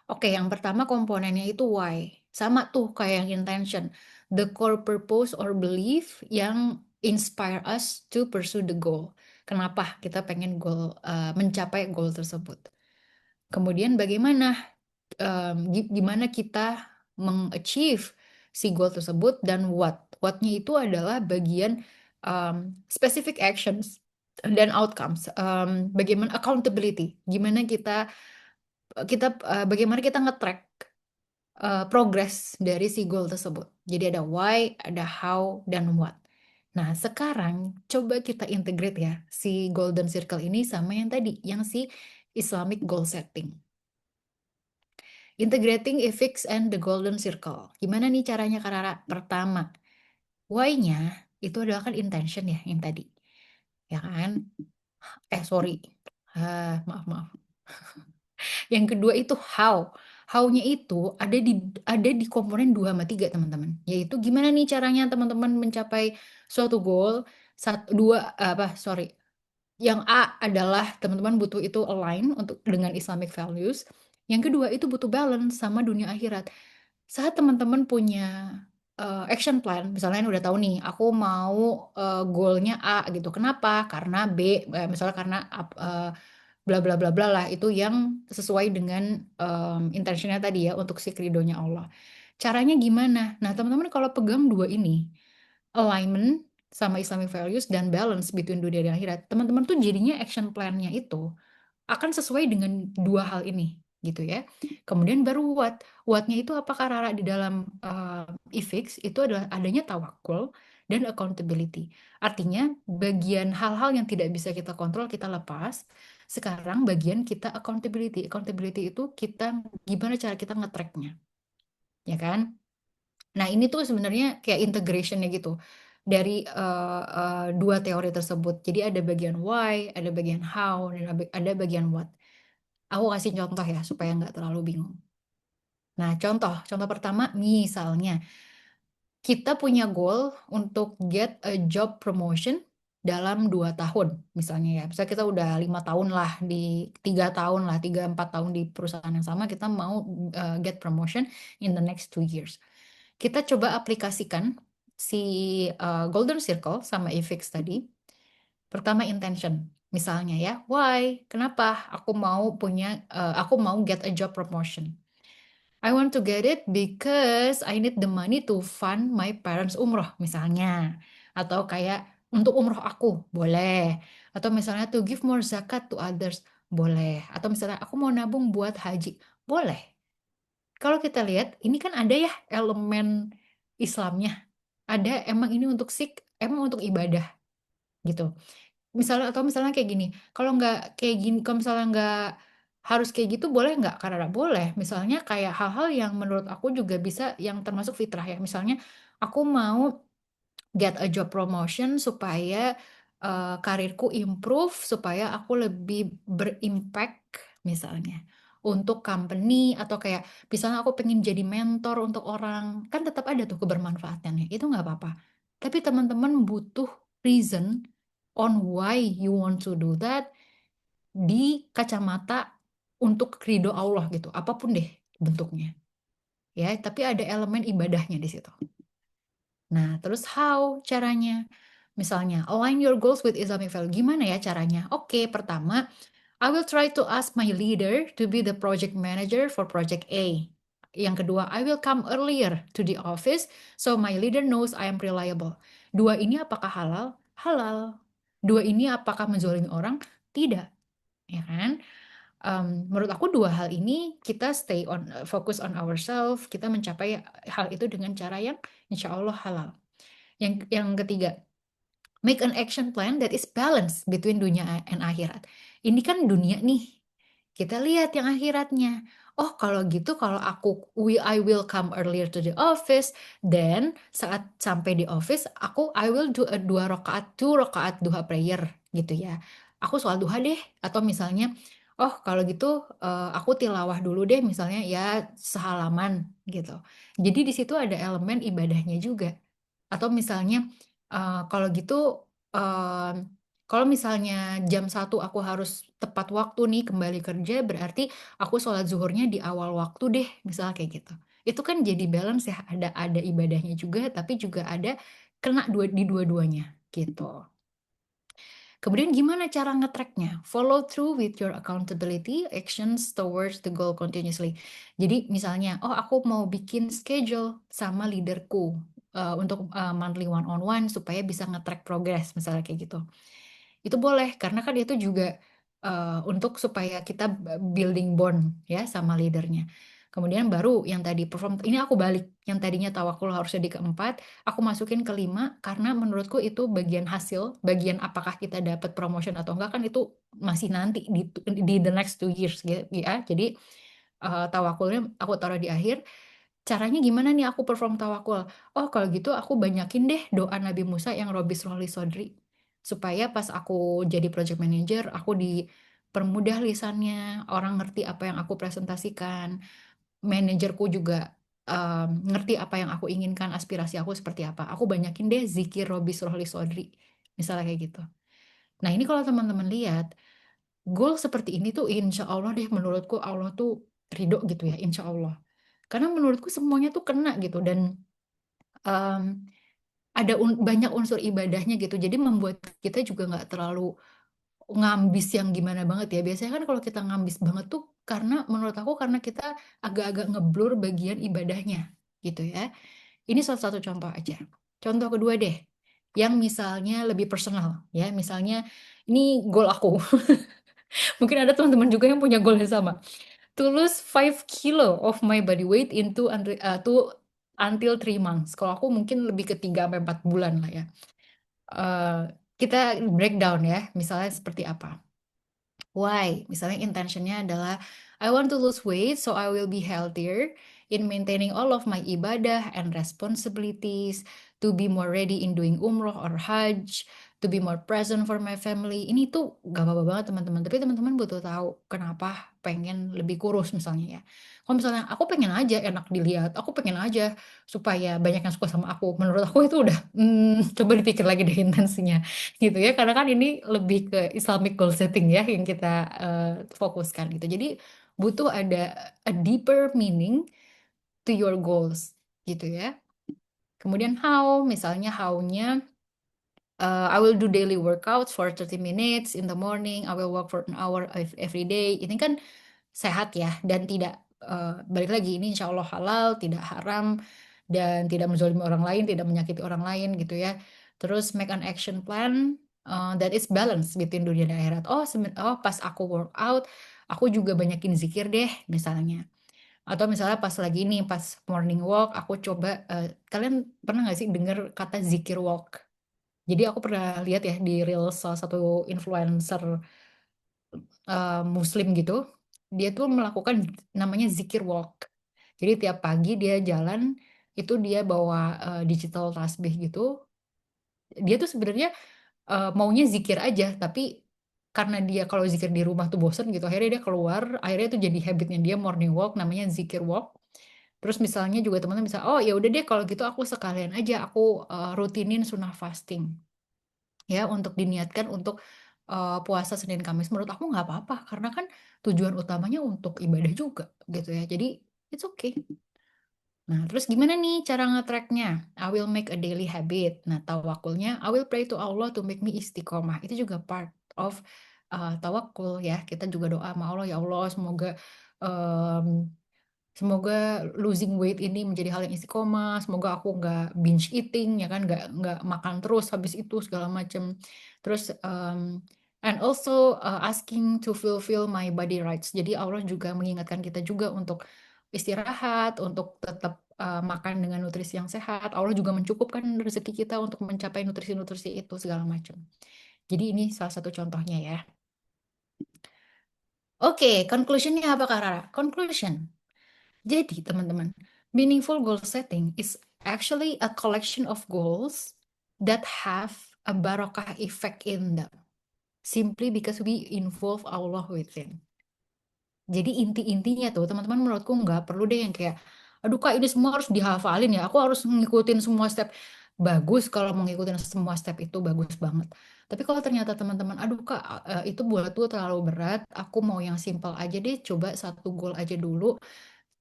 Oke, yang pertama komponennya itu why. Sama tuh kayak yang intention. The core purpose or belief yang inspire us to pursue the goal. Kenapa kita pengen mencapai goal tersebut. Kemudian bagaimana gimana kita mengachieve si goal tersebut, dan what. What-nya itu adalah bagian specific actions dan outcomes. Bagaimana accountability, gimana bagaimana kita nge-track progress dari si goal tersebut. Jadi ada why, ada how, dan what. Nah, sekarang coba kita integrate ya si golden circle ini sama yang tadi, yang si Islamic goal setting. Integrating ethics and the golden circle. Gimana nih caranya, Karara? Pertama, why-nya itu adalah kan intention ya, yang tadi. Ya kan? Sorry. Maaf. Yang kedua itu how. How-nya itu ada di komponen 2 sama 3, teman-teman. Yaitu gimana nih caranya teman-teman mencapai suatu goal. Yang A adalah teman-teman butuh itu align dengan Islamic values. Yang kedua itu butuh balance sama dunia akhirat. Saat teman-teman punya action plan, misalnya udah tahu nih, aku mau goalnya A gitu. Kenapa? Karena B, misalnya karena bla bla bla bla lah, itu yang sesuai dengan intentionnya tadi ya, untuk si ridhonya Allah. Caranya gimana? Nah, teman-teman kalau pegang dua ini, alignment sama Islamic values dan balance between dunia dan akhirat, teman-teman tuh jadinya action plan-nya itu akan sesuai dengan dua hal ini gitu ya. Kemudian baru what. What-nya itu apakah Rara di dalam IFIX itu adalah adanya tawakul dan accountability. Artinya bagian hal-hal yang tidak bisa kita kontrol kita lepas. Sekarang bagian kita accountability. Accountability itu kita gimana cara kita nge-track-nya. Ya kan? Nah, ini tuh sebenarnya kayak integration-nya gitu dari dua teori tersebut. Jadi ada bagian why, ada bagian how, dan ada bagian what. Aku kasih contoh ya supaya nggak terlalu bingung. Nah, contoh pertama misalnya kita punya goal untuk get a job promotion dalam 2 tahun misalnya ya. Misalnya kita udah 5 tahun lah, di 3 tahun lah, 3-4 tahun di perusahaan yang sama, kita mau get promotion in the next 2 years. Kita coba aplikasikan si golden circle sama EFIX tadi. Pertama intention. Misalnya ya, why? Kenapa aku mau get a job promotion? I want to get it because I need the money to fund my parents umroh misalnya. Atau kayak untuk umroh aku, boleh. Atau misalnya to give more zakat to others, boleh. Atau misalnya aku mau nabung buat haji, boleh. Kalau kita lihat, ini kan ada ya elemen Islamnya. Ada emang ini emang untuk ibadah gitu. Misalnya kayak gini, kalau misalnya nggak harus kayak gitu, boleh nggak? Karena boleh. Misalnya kayak hal-hal yang menurut aku juga bisa yang termasuk fitrah ya. Misalnya aku mau get a job promotion supaya karirku improve, supaya aku lebih berimpact misalnya untuk company, atau kayak misalnya aku pengen jadi mentor untuk orang, kan tetap ada tuh kebermanfaatannya, itu nggak apa-apa. Tapi teman-teman butuh reason on why you want to do that di kacamata untuk ridho Allah gitu, apapun deh bentuknya ya, tapi ada elemen ibadahnya di situ. Nah, terus how caranya? Misalnya, align your goals with Islamic value. Gimana ya caranya? Oke, pertama, I will try to ask my leader to be the project manager for project A. Yang kedua, I will come earlier to the office so my leader knows I am reliable. Dua ini apakah halal? Halal. Dua ini apakah menzolimi orang? Tidak, ya kan? Menurut aku dua hal ini kita focus on ourselves, kita mencapai hal itu dengan cara yang insya Allah halal. Yang ketiga, make an action plan that is balanced between dunia and akhirat. Ini kan dunia nih. Kita lihat yang akhiratnya. Oh, kalau gitu kalau I will come earlier to the office, then saat sampai di office I will do a 2 rakaat duha prayer gitu ya. Aku sholat duha deh, atau misalnya kalau gitu aku tilawah dulu deh misalnya ya sehalaman gitu. Jadi di situ ada elemen ibadahnya juga. Atau misalnya kalau gitu kalau misalnya jam 1 aku harus tepat waktu nih kembali kerja, berarti aku sholat zuhurnya di awal waktu deh, misalnya kayak gitu. Itu kan jadi balance ya, ada ibadahnya juga, tapi juga ada kena di dua-duanya gitu. Kemudian gimana cara nge-tracknya? Follow through with your accountability actions towards the goal continuously. Jadi misalnya, aku mau bikin schedule sama leaderku untuk monthly one-on-one supaya bisa nge-track progress, misalnya kayak gitu. itu boleh karena kan itu juga untuk supaya kita building bond ya sama leadernya. Kemudian baru yang tadi perform, ini aku balik yang tadinya tawakul harusnya di keempat, aku masukin kelima karena menurutku itu bagian hasil, bagian apakah kita dapat promotion atau enggak kan itu masih nanti di the next 2 years gitu ya. Jadi tawakulnya aku taruh di akhir. Caranya gimana nih aku perform tawakul? Oh, kalau gitu aku banyakin deh doa Nabi Musa yang Robis Rohli Sodri. Supaya pas aku jadi project manager, aku dipermudah lisannya, orang ngerti apa yang aku presentasikan, manajerku juga ngerti apa yang aku inginkan, aspirasi aku seperti apa. Aku banyakin deh zikir Robis Rohli Sodri. Misalnya kayak gitu. Nah, ini kalau teman-teman lihat, goal seperti ini tuh insya Allah deh menurutku Allah tuh ridho gitu ya, insya Allah. Karena menurutku semuanya tuh kena gitu dan em, ada banyak unsur ibadahnya gitu. Jadi membuat kita juga nggak terlalu ngambis yang gimana banget ya. Biasanya kan kalau kita ngambis banget tuh karena menurut aku karena kita agak-agak ngeblur bagian ibadahnya gitu ya. Ini salah satu contoh aja. Contoh kedua deh, yang misalnya lebih personal ya. Misalnya ini goal aku. Mungkin ada teman-teman juga yang punya goal yang sama. To lose 5 kilo of my body weight until 3 months. Kalau aku mungkin lebih ke 3 sampai 4 bulan lah ya. Eh, kita breakdown ya, misalnya seperti apa. Why? Misalnya intentionnya adalah I want to lose weight so I will be healthier in maintaining all of my ibadah and responsibilities, to be more ready in doing umroh or hajj, to be more present for my family. Ini tuh gak apa-apa banget teman-teman. Tapi teman-teman butuh tahu kenapa pengen lebih kurus misalnya ya. Kalau misalnya aku pengen aja enak dilihat, aku pengen aja supaya banyak yang suka sama aku. Menurut aku itu udah, coba dipikir lagi deh intensinya gitu ya karena kan ini lebih ke Islamic goal setting ya yang kita fokuskan gitu jadi butuh ada a deeper meaning to your goals gitu ya kemudian how misalnya how-nya I will do daily workouts for 30 minutes in the morning I will walk for an hour every day ini kan sehat ya dan tidak balik lagi ini insya Allah halal tidak haram dan tidak menzalimi orang lain tidak menyakiti orang lain gitu ya terus make an action plan that is balance between dunia dan akhirat oh pas aku workout aku juga banyakin zikir deh misalnya atau misalnya pas lagi ini pas morning walk aku coba kalian pernah nggak sih dengar kata zikir walk jadi aku pernah lihat ya di reels salah satu influencer Muslim gitu, dia tuh melakukan namanya zikir walk. Jadi tiap pagi dia jalan, itu dia bawa digital tasbih gitu. Dia tuh sebenarnya maunya zikir aja, tapi karena dia kalau zikir di rumah tuh bosen gitu, akhirnya dia keluar, akhirnya itu jadi habitnya dia morning walk, namanya zikir walk. Terus misalnya juga teman-teman bisa, oh ya udah deh kalau gitu aku sekalian aja aku rutinin sunnah fasting ya untuk diniatkan untuk puasa Senin Kamis menurut aku nggak apa-apa karena kan tujuan utamanya untuk ibadah juga gitu ya jadi it's okay. Nah terus gimana nih cara nge-tracknya? I will make a daily habit. Nah tawakulnya I will pray to Allah to make me istiqomah itu juga part of tawakul ya kita juga doa sama Allah ya Allah semoga em, semoga losing weight ini menjadi hal yang istiqomah. Semoga aku nggak binge eating ya kan, nggak makan terus habis itu segala macam. Terus and also asking to fulfill my body rights. Jadi Allah juga mengingatkan kita juga untuk istirahat, untuk tetap makan dengan nutrisi yang sehat. Allah juga mencukupkan rezeki kita untuk mencapai nutrisi-nutrisi itu segala macam. Jadi ini salah satu contohnya ya. Oke, conclusionnya apa Kak Rara? Conclusion. Jadi, teman-teman, meaningful goal setting is actually a collection of goals that have a barakah effect in them, simply because we involve Allah within. Jadi inti-intinya tuh, teman-teman menurutku nggak perlu deh yang kayak, aduh Kak ini semua harus dihafalin ya, aku harus ngikutin semua step. Bagus kalau mau ngikutin semua step itu bagus banget. Tapi kalau ternyata teman-teman, aduh Kak itu buatku terlalu berat, aku mau yang simple aja deh, coba satu goal aja dulu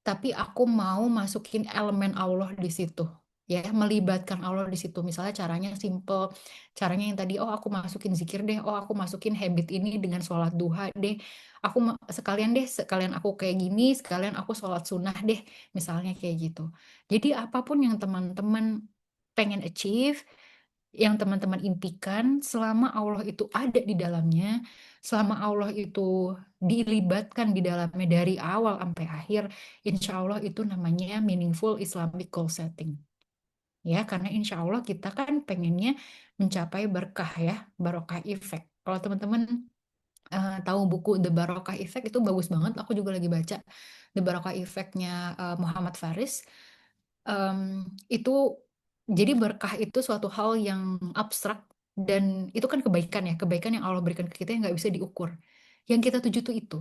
tapi aku mau masukin elemen Allah di situ ya melibatkan Allah di situ misalnya caranya simple caranya yang tadi oh aku masukin zikir deh oh aku masukin habit ini dengan sholat duha deh aku sekalian aku kayak gini sekalian aku sholat sunnah deh misalnya kayak gitu jadi apapun yang teman-teman pengen achieve yang teman-teman impikan, selama Allah itu ada di dalamnya, selama Allah itu dilibatkan di dalamnya dari awal sampai akhir, insya Allah itu namanya meaningful Islamic goal setting. Ya, karena insya Allah kita kan pengennya mencapai berkah ya, barokah effect. Kalau teman-teman tahu buku The Barokah Effect itu bagus banget, aku juga lagi baca The Barokah Effect-nya Muhammad Faris. Itu jadi berkah itu suatu hal yang abstrak dan itu kan kebaikan ya, kebaikan yang Allah berikan ke kita yang nggak bisa diukur. Yang kita tuju tuh itu.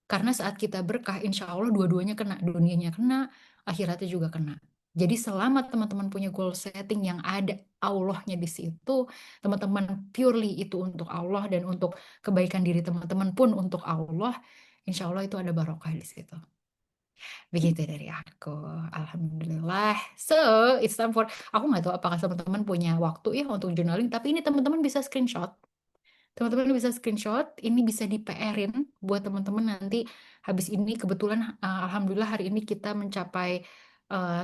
Karena saat kita berkah, insya Allah dua-duanya kena, dunianya kena, akhiratnya juga kena. Jadi selama teman-teman punya goal setting yang ada Allahnya di situ, teman-teman purely itu untuk Allah dan untuk kebaikan diri teman-teman pun untuk Allah, insya Allah itu ada barokah di situ. Begitu dari aku. Alhamdulillah. So, it's time for... Aku nggak tahu apakah teman-teman punya waktu ya untuk journaling, tapi ini teman-teman bisa screenshot. Teman-teman bisa screenshot, ini bisa di PR-in buat teman-teman nanti habis ini kebetulan alhamdulillah hari ini kita mencapai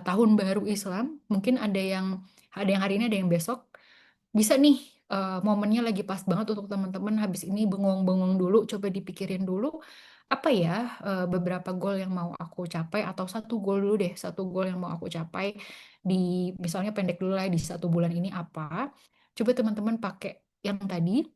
tahun baru Islam. Mungkin ada yang hari ini, ada yang besok. Bisa nih momennya lagi pas banget untuk teman-teman habis ini bengong-bengong dulu, coba dipikirin dulu apa ya beberapa goal yang mau aku capai atau satu goal dulu deh, satu goal yang mau aku capai di misalnya pendek dulu lah di 1 bulan ini apa. Coba teman-teman pakai yang tadi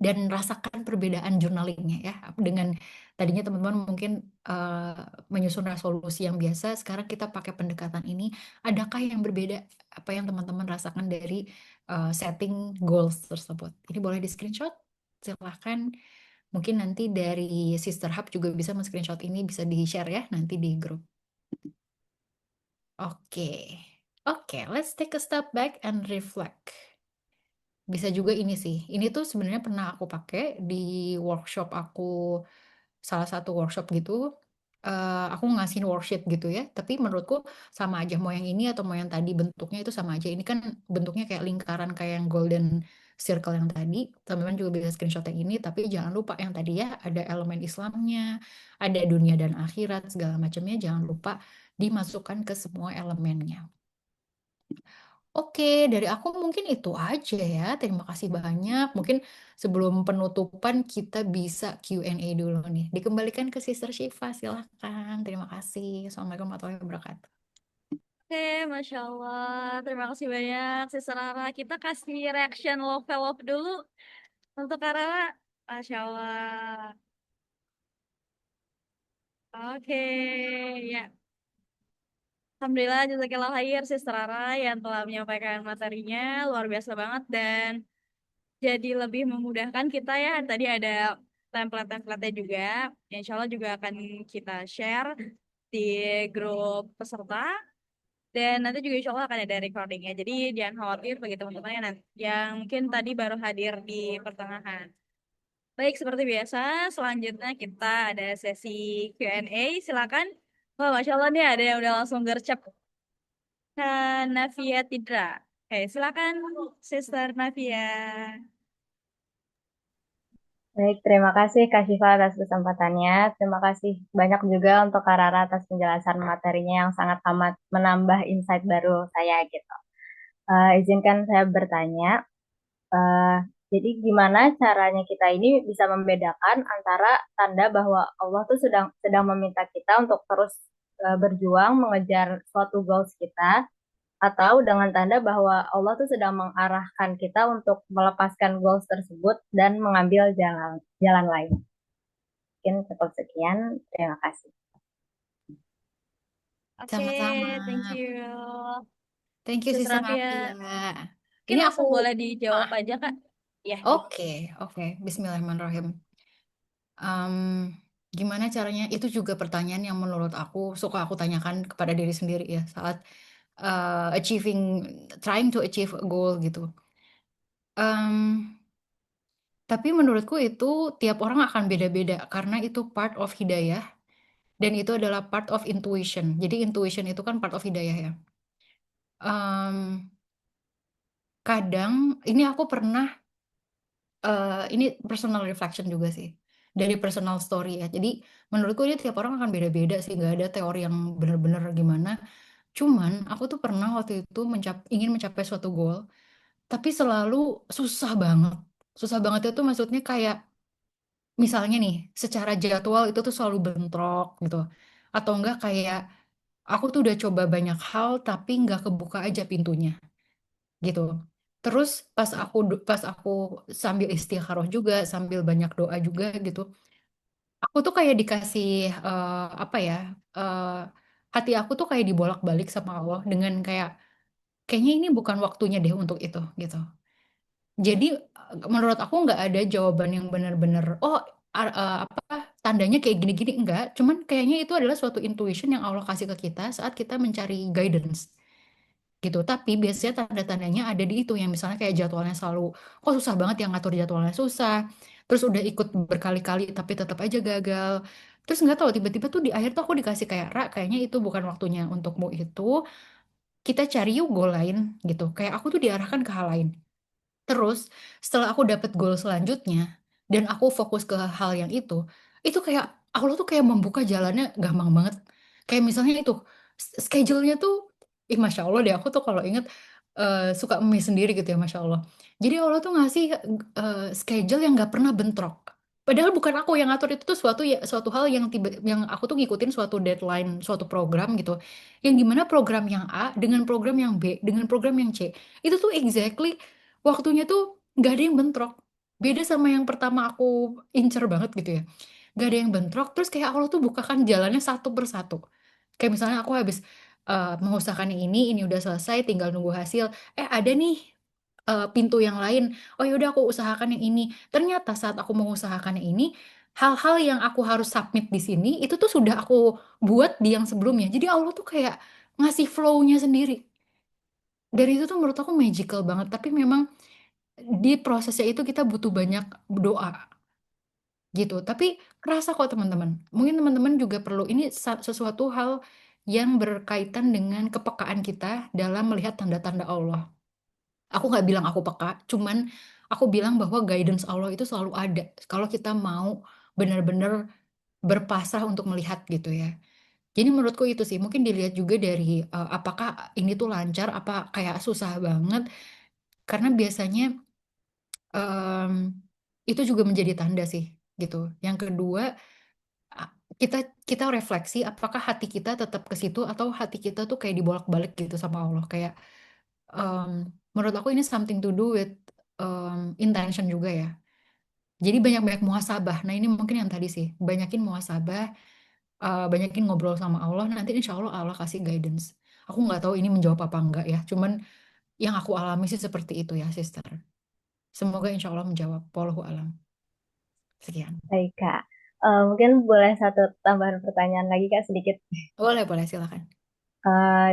dan rasakan perbedaan journalingnya ya dengan tadinya teman-teman mungkin eh, menyusun resolusi yang biasa, sekarang kita pakai pendekatan ini, adakah yang berbeda apa yang teman-teman rasakan dari setting goals tersebut. Ini boleh di screenshot, silahkan. Mungkin nanti dari Sister Hub juga bisa men-screenshot ini, bisa di-share ya nanti di grup. Oke. Oke, let's take a step back and reflect. Bisa juga ini sih. Ini tuh sebenarnya pernah aku pakai di workshop aku, salah satu workshop gitu. Aku ngasihin worksheet gitu ya. Tapi menurutku sama aja mau yang ini atau mau yang tadi bentuknya itu sama aja. Ini kan bentuknya kayak lingkaran kayak yang golden circle yang tadi. Teman-teman juga bisa screenshot yang ini. Tapi jangan lupa yang tadi ya ada elemen Islamnya, ada dunia dan akhirat segala macamnya. Jangan lupa dimasukkan ke semua elemennya. Oke, dari aku mungkin itu aja ya. Terima kasih banyak. Mungkin sebelum penutupan kita bisa Q&A dulu nih. Dikembalikan ke Sister Shiva, silahkan. Terima kasih. Assalamualaikum warahmatullahi wabarakatuh. Oke, Masya Allah. Terima kasih banyak, Sister Rara. Kita kasih reaction love dulu untuk Kak Rara. Masya Allah. Oke, ya. Alhamdulillah, jazakillah khair, Sister Rara yang telah menyampaikan materinya. Luar biasa banget dan jadi lebih memudahkan kita ya. Tadi ada template-templatenya juga. Insya Allah juga akan kita share di grup peserta. Dan nanti juga insya Allah akan ada recordingnya. Jadi jangan khawatir bagi teman-teman yang mungkin tadi baru hadir di pertengahan. Baik, seperti biasa, selanjutnya kita ada sesi Q&A. Silakan. Wah, Masya Allah nih ada yang udah langsung gercep. Navia Tidra. Oke, silakan, Sister Navia. Baik, terima kasih Kak Syifa atas kesempatannya. Terima kasih banyak juga untuk Kak Rara atas penjelasan materinya yang sangat amat menambah insight baru saya gitu. Izinkan saya bertanya, eh, jadi gimana caranya kita ini bisa membedakan antara tanda bahwa Allah tuh sedang sedang meminta kita untuk terus berjuang mengejar suatu goals kita, atau dengan tanda bahwa Allah tuh sedang mengarahkan kita untuk melepaskan goals tersebut dan mengambil jalan jalan lain. Mungkin cukup sekian. Terima kasih. Oke, Sama-sama. thank you. Thank you, Sister Sister Navia, Navia. mungkin Ini aku... langsung boleh dijawab Ah, aja, Kak. Ya, Oke, oke. Bismillahirrahmanirrahim. Em, Gimana caranya? Itu juga pertanyaan yang menurut aku suka aku tanyakan kepada diri sendiri ya saat achieving, trying to achieve a goal gitu. Em, tapi menurutku itu tiap orang akan beda-beda karena itu part of hidayah dan itu adalah part of intuition. Jadi intuition itu kan part of hidayah ya. Em, Kadang ini aku pernah ini personal reflection juga sih dari personal story ya. Jadi menurutku ini tiap orang akan beda-beda sih, nggak ada teori yang benar-benar gimana. Cuman aku tuh pernah waktu itu ingin mencapai suatu goal tapi selalu susah banget. Susah banget itu maksudnya kayak misalnya nih, secara jadwal itu tuh selalu bentrok gitu. Atau enggak kayak aku tuh udah coba banyak hal tapi nggak kebuka aja pintunya gitu. Terus pas aku sambil istikharah juga, sambil banyak doa juga gitu. Aku tuh kayak dikasih apa ya? eh, hati aku tuh kayak dibolak-balik sama Allah dengan kayak kayaknya ini bukan waktunya deh untuk itu gitu. Jadi menurut aku nggak ada jawaban yang benar-benar oh apa tandanya kayak gini-gini enggak. Cuman kayaknya itu adalah suatu intuition yang Allah kasih ke kita saat kita mencari guidance gitu. Tapi biasanya tanda-tandanya ada di itu yang misalnya kayak jadwalnya selalu kok susah banget yang ngatur jadwalnya susah. Terus udah ikut berkali-kali tapi tetap aja gagal. Terus nggak tahu tiba-tiba tuh di akhir tuh aku dikasih kayak Ra kayaknya itu bukan waktunya untukmu itu. Kita cari yuk goal lain gitu. Kayak aku tuh diarahkan ke hal lain. Terus setelah aku dapet goal selanjutnya dan aku fokus ke hal yang itu kayak Allah tuh kayak membuka jalannya gampang banget. Kayak misalnya itu schedule-nya tuh, ih masya Allah deh aku tuh kalau inget suka emes sendiri gitu ya masya Allah. Jadi Allah tuh ngasih schedule yang nggak pernah bentrok. Padahal bukan aku yang ngatur itu tuh suatu hal yang yang aku tuh ngikutin suatu deadline suatu program gitu. Yang gimana program yang A dengan program yang B dengan program yang C itu tuh exactly waktunya tuh nggak ada yang bentrok. Beda sama yang pertama aku incer banget gitu ya. Gak ada yang bentrok, terus kayak Allah tuh bukakan jalannya satu persatu. Kayak misalnya aku habis mengusahakan yang ini udah selesai, tinggal nunggu hasil. Ada nih pintu yang lain. Oh yaudah aku usahakan yang ini. Ternyata saat aku mengusahakan yang ini, hal-hal yang aku harus submit di sini, itu tuh sudah aku buat di yang sebelumnya. Jadi Allah tuh kayak ngasih flow-nya sendiri. Dan itu tuh menurut aku magical banget. Tapi memang di prosesnya itu kita butuh banyak doa gitu. Tapi kerasa kok teman-teman. Mungkin teman-teman juga perlu ini sesuatu hal yang berkaitan dengan kepekaan kita dalam melihat tanda-tanda Allah. Aku nggak bilang aku peka, cuman aku bilang bahwa guidance Allah itu selalu ada. Kalau kita mau benar-benar berpasrah untuk melihat gitu ya. Jadi menurutku itu sih, mungkin dilihat juga dari apakah ini tuh lancar, apa kayak susah banget. Karena biasanya em, itu juga menjadi tanda sih gitu. Yang kedua, a- kita kita refleksi apakah hati kita tetap ke situ atau hati kita tuh kayak dibolak-balik gitu sama Allah. Kayak em, menurut aku ini something to do with intention juga ya. Jadi banyak-banyak muhasabah. Nah ini mungkin yang tadi sih, banyakin muhasabah, banyakin ngobrol sama Allah. Nanti insya Allah Allah kasih guidance. Aku nggak tahu ini menjawab apa enggak ya. Cuman yang aku alami sih seperti itu ya, sister. Semoga insya Allah menjawab. Wallahu alam. Sekian. Baik, Kak. Mungkin boleh satu tambahan pertanyaan lagi, Kak, sedikit. Boleh, boleh, silakan.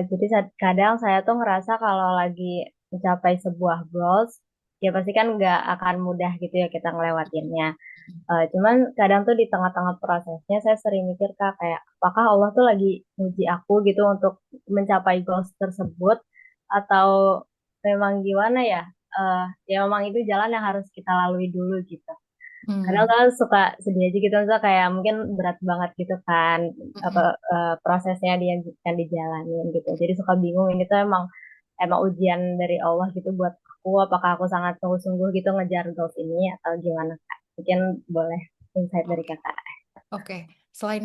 Jadi kadang saya tuh ngerasa kalau lagi mencapai sebuah goals, ya pasti kan nggak akan mudah gitu ya kita ngelewatinnya. Cuman kadang tuh di tengah-tengah prosesnya saya sering mikir Kak, kayak apakah Allah tuh lagi uji aku gitu untuk mencapai goals tersebut atau memang gimana ya? Ya memang itu jalan yang harus kita lalui dulu gitu. Kadang Hmm. kan suka sedih aja gitu, misalnya kayak mungkin berat banget gitu kan apa Mm-mm. prosesnya dia yang dijalanin gitu. Jadi suka bingung ini tuh emang emang ujian dari Allah gitu buat aku. Apakah aku sangat sungguh-sungguh gitu ngejar goals ini atau gimana Kak? Mungkin boleh insight dari Oke, Kakak. oke. Selain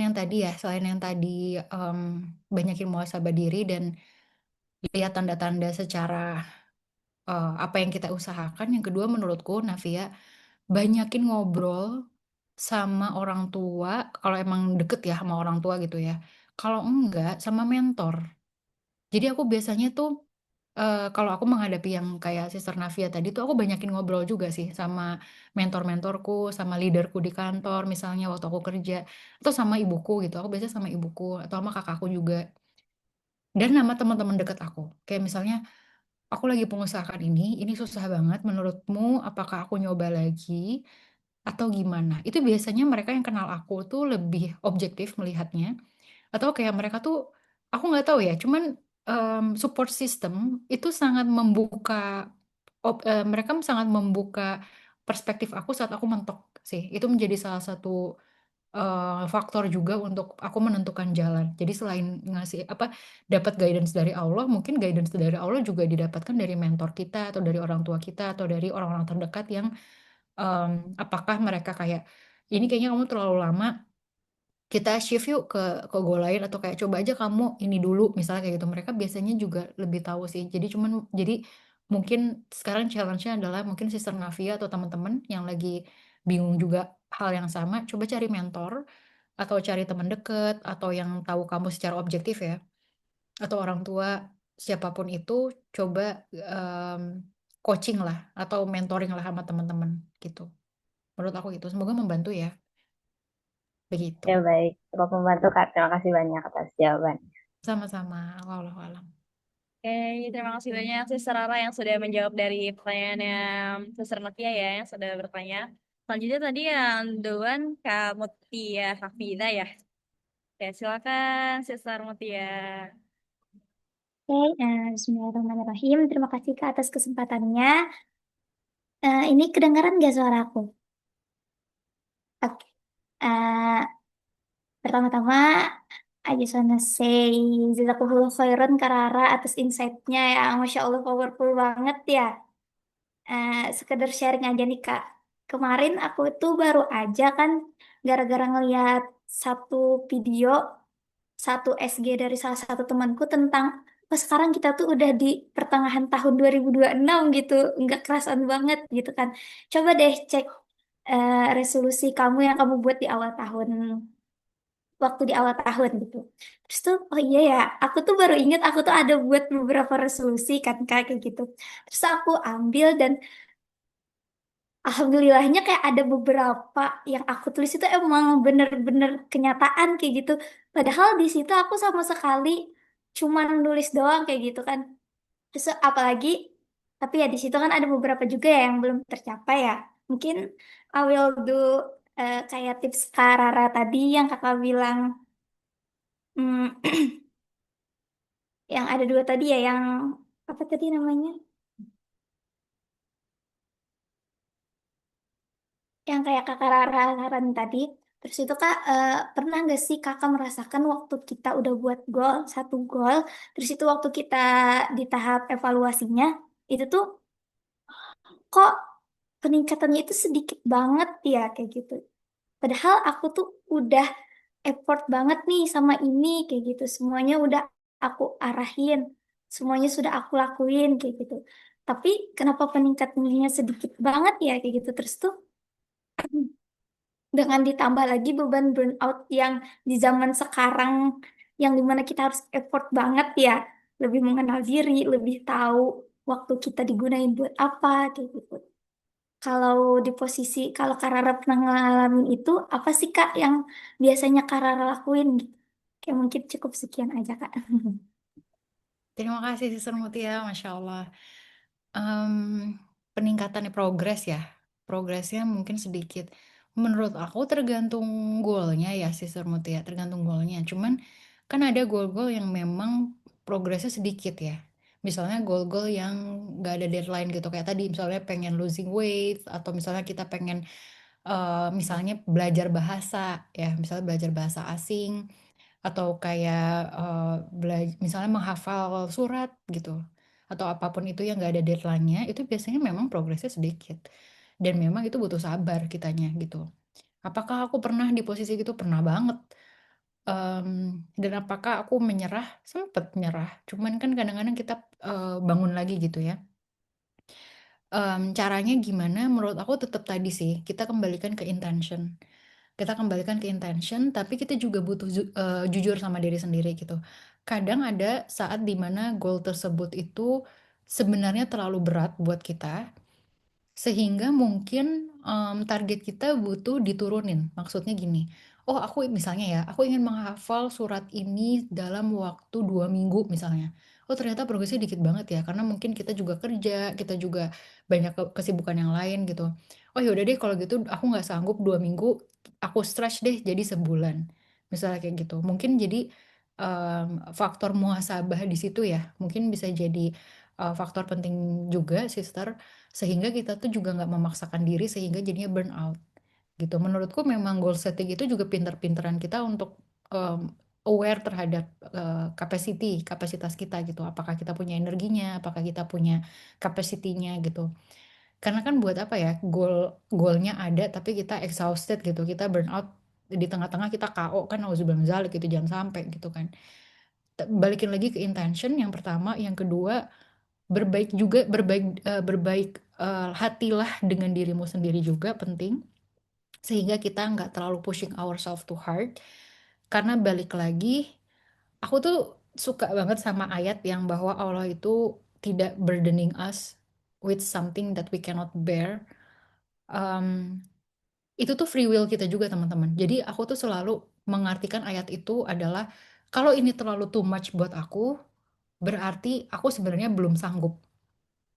yang tadi em, banyakin muhasabah diri dan lihat tanda-tanda secara apa yang kita usahakan. Yang kedua menurutku, Navia, banyakin ngobrol sama orang tua, kalau emang deket ya sama orang tua gitu ya. Kalau enggak, sama mentor. Jadi aku biasanya tuh, kalau aku menghadapi yang kayak Sister Navia tadi tuh, aku banyakin ngobrol juga sih sama mentor-mentorku, sama leaderku di kantor, misalnya waktu aku kerja, atau sama ibuku gitu. Aku biasanya sama ibuku, atau sama kakakku juga. Dan nama teman-teman deket aku. Kayak misalnya, aku lagi pengusahakan ini susah banget. Menurutmu, apakah aku nyoba lagi atau gimana? Itu biasanya mereka yang kenal aku tuh lebih objektif melihatnya. Atau kayak mereka tuh, aku nggak tahu ya, cuman support system itu sangat membuka, mereka sangat membuka perspektif aku saat aku mentok sih. Itu menjadi salah satu faktor juga untuk aku menentukan jalan. Jadi selain ngasih apa dapat guidance dari Allah, mungkin guidance dari Allah juga didapatkan dari mentor kita atau dari orang tua kita atau dari orang-orang terdekat yang apakah mereka kayak ini kayaknya kamu terlalu lama, kita shift yuk ke goal lain atau kayak coba aja kamu ini dulu misalnya kayak gitu. Mereka biasanya juga lebih tahu sih. Jadi mungkin sekarang challenge-nya adalah mungkin Sister Navia atau teman-teman yang lagi bingung juga hal yang sama, coba cari mentor atau cari teman deket atau yang tahu kamu secara objektif ya, atau orang tua siapapun itu, coba em, coaching lah atau mentoring lah sama teman-teman gitu. Menurut aku itu semoga membantu ya, begitu. Ya baik, cukup membantu Kak. Terima kasih banyak atas jawaban. Sama-sama, walau alam. Oke, terima kasih banyak Sister Rara yang sudah menjawab dari pertanyaannya Sister Mutia ya, yang sudah bertanya. Selanjutnya tadi yang Doan Kak Mutia Hafida ya. Oke, silakan Sister Mutia. Oke, Bismillahirrahmanirrahim. Terima kasih Kak atas kesempatannya. Ini kedengaran gak suara aku? Oke. Eh, Pertama-tama, I just wanna say Jazakumullah khairan Kak Rara atas insight-nya ya. Masya Allah powerful banget ya. Sekedar sharing aja nih Kak. Kemarin aku tuh baru aja kan gara-gara ngeliat satu video satu SG dari salah satu temanku tentang oh sekarang kita tuh udah di pertengahan tahun 2026 gitu, nggak kerasan banget gitu kan. Coba deh cek resolusi kamu yang kamu buat di awal tahun, waktu di awal tahun gitu. Terus tuh, oh iya ya, aku tuh baru inget aku tuh ada buat beberapa resolusi kan Kak, kayak gitu. Terus aku ambil dan alhamdulillahnya kayak ada beberapa yang aku tulis itu emang bener-bener kenyataan kayak gitu. Padahal di situ aku sama sekali cuman nulis doang kayak gitu kan. Terus apalagi, tapi ya di situ kan ada beberapa juga ya yang belum tercapai ya. Mungkin I will do kayak tips Kak Rara tadi yang kakak bilang, hmm, yang ada dua tadi ya, yang apa tadi namanya? Yang kayak kakak Rara saran tadi. Terus itu kak, pernah nggak sih kakak merasakan waktu kita udah buat goal, satu goal, terus itu waktu kita di tahap evaluasinya, itu tuh kok peningkatannya itu sedikit banget ya kayak gitu. Padahal aku tuh udah effort banget nih sama ini kayak gitu. Semuanya udah aku arahin, semuanya sudah aku lakuin kayak gitu. Tapi kenapa peningkatannya sedikit banget ya kayak gitu. Terus tuh dengan ditambah lagi beban burnout yang di zaman sekarang yang dimana kita harus effort banget ya, lebih mengenal diri, lebih tahu waktu kita digunain buat apa kayak gitu. Kalau di posisi kalau Karara pernah ngalamin itu, apa sih Kak yang biasanya Karara lakuin gitu? Kayak mungkin cukup sekian aja Kak. Terima kasih Sister Mutia, Masya Allah. Em, Peningkatannya progres ya, progresnya mungkin sedikit. Menurut aku tergantung goalnya ya Sister Mutia, tergantung goalnya. Cuman kan ada goal-goal yang memang progresnya sedikit ya. Misalnya goal-goal yang gak ada deadline gitu. Kayak tadi misalnya pengen losing weight, atau misalnya kita pengen misalnya belajar bahasa ya, misalnya belajar bahasa asing, atau kayak misalnya menghafal surat gitu, atau apapun itu yang gak ada deadline-nya, itu biasanya memang progresnya sedikit dan memang itu butuh sabar kitanya gitu. Apakah aku pernah di posisi gitu? Pernah banget. Em, dan apakah aku menyerah? Sempet menyerah, cuman kan kadang-kadang kita bangun lagi gitu ya. Caranya gimana? Menurut aku tetap tadi sih, kita kembalikan ke intention. Kita kembalikan ke intention, tapi kita juga butuh jujur sama diri sendiri gitu. Kadang ada saat dimana goal tersebut itu sebenarnya terlalu berat buat kita, sehingga mungkin target kita butuh diturunin. Maksudnya gini, oh aku misalnya ya, aku ingin menghafal surat ini dalam waktu 2 minggu misalnya. Oh ternyata progresnya dikit banget ya, karena mungkin kita juga kerja, kita juga banyak kesibukan yang lain gitu. Oh yaudah deh kalau gitu aku nggak sanggup 2 minggu, aku stretch deh jadi sebulan. Misalnya kayak gitu. Mungkin jadi faktor muhasabah di situ ya, mungkin bisa jadi faktor penting juga, sister, sehingga kita tuh juga nggak memaksakan diri sehingga jadinya burnout gitu. Menurutku memang goal setting itu juga pinter-pinteran kita untuk aware terhadap kapasitas kita gitu. Apakah kita punya energinya, apakah kita punya capacity-nya gitu. Karena kan buat apa ya, goalnya ada tapi kita exhausted gitu, kita burn out di tengah-tengah, kita KO kan, auzubillah min dzalik gitu, jangan sampai gitu kan. Balikin lagi ke intention yang pertama, yang kedua berbaik juga, berbaik hatilah dengan dirimu sendiri juga penting, sehingga kita nggak terlalu pushing ourselves too hard. Karena balik lagi, aku tuh suka banget sama ayat yang bahwa Allah itu tidak burdening us with something that we cannot bear. Um, itu tuh free will kita juga teman-teman. Jadi aku tuh selalu mengartikan ayat itu adalah, kalau ini terlalu too much buat aku, berarti aku sebenarnya belum sanggup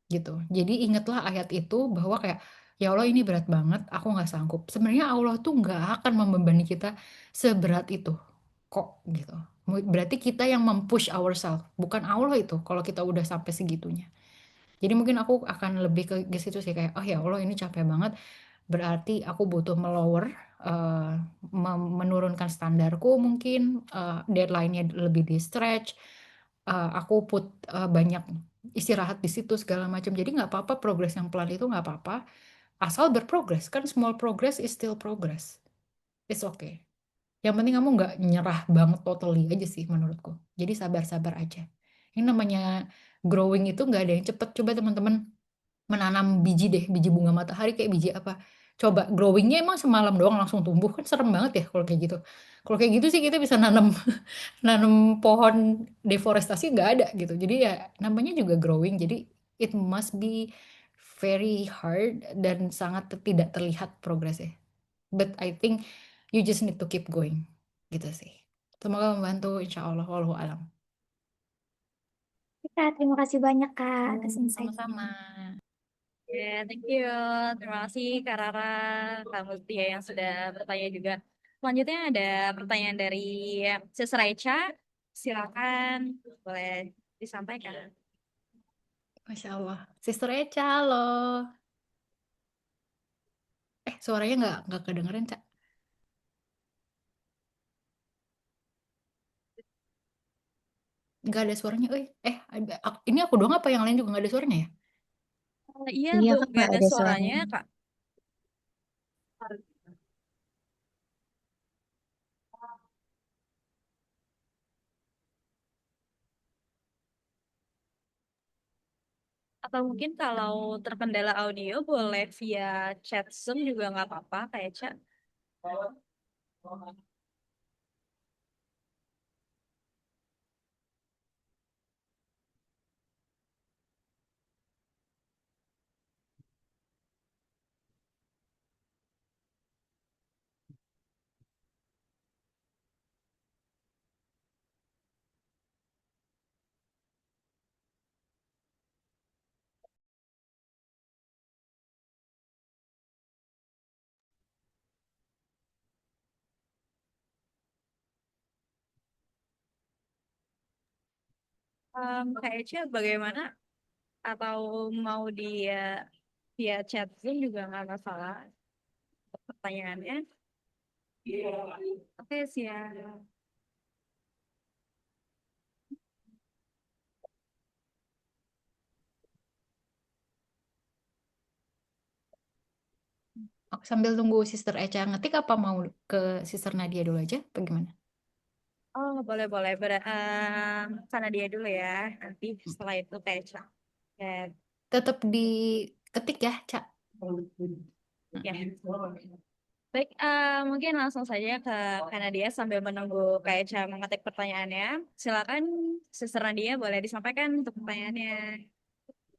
gitu. Jadi ingatlah ayat itu bahwa kayak, ya Allah ini berat banget, aku nggak sanggup. Sebenarnya Allah tuh nggak akan membebani kita seberat itu kok gitu. Berarti kita yang mempush ourselves, bukan Allah itu kalau kita udah sampai segitunya. Jadi mungkin aku akan lebih ke situ sih, kayak oh ya Allah ini capek banget, berarti aku butuh melower, eh, menurunkan standarku mungkin, deadline-nya lebih di stretch, aku put banyak istirahat di situ segala macam. Jadi nggak apa-apa progres yang pelan itu, nggak apa-apa, asal berprogres kan, small progress is still progress, it's okay. Yang penting kamu nggak nyerah banget totally aja sih menurutku. Jadi sabar-sabar aja. Ini namanya growing itu nggak ada yang cepet. Coba teman-teman menanam biji deh, biji bunga matahari kayak biji apa. Coba growingnya emang semalam doang langsung tumbuh, kan serem banget ya kalau kayak gitu. Kalau kayak gitu sih kita bisa nanam nanam pohon deforestasi nggak ada gitu. Jadi ya namanya juga growing. Jadi it must be very hard dan sangat tidak terlihat progresnya. But I think you just need to keep going gitu sih. Semoga membantu, insya Allah. Wallahu alam. Kak, terima kasih banyak Kak atas insight-nya. Sama-sama. Ya, thank you. Terima kasih Kak Rara, Kak Mutia yang sudah bertanya juga. Selanjutnya ada pertanyaan dari Sis Raicha. Silakan, boleh disampaikan. Masya Allah. Sister Echa, halo. Suaranya nggak kedengeran, Cak. Nggak ada suaranya. Ini aku doang apa yang lain juga nggak ada suaranya ya? Iya, Iya Bu, Kak, nggak nggak ada ada suaranya, suaranya. Kak. Atau mungkin kalau terkendala audio, boleh via chat Zoom juga nggak apa-apa, kayak chat. Kayak chat bagaimana? Atau mau dia via chat Zoom juga nggak masalah pertanyaannya. Oke, siap. Aku sambil tunggu Sister Echa ngetik, apa mau ke Sister Nadia dulu aja? Apa gimana? Oh, boleh-boleh. Karena dia dulu ya. Nanti setelah itu kayak chat. Tetap diketik ya, Cak. Ya. Baik, mungkin langsung saja ke Kanadia sambil menunggu Kak Echa mengetik pertanyaannya. Silakan, Suster Nadia boleh disampaikan untuk pertanyaannya.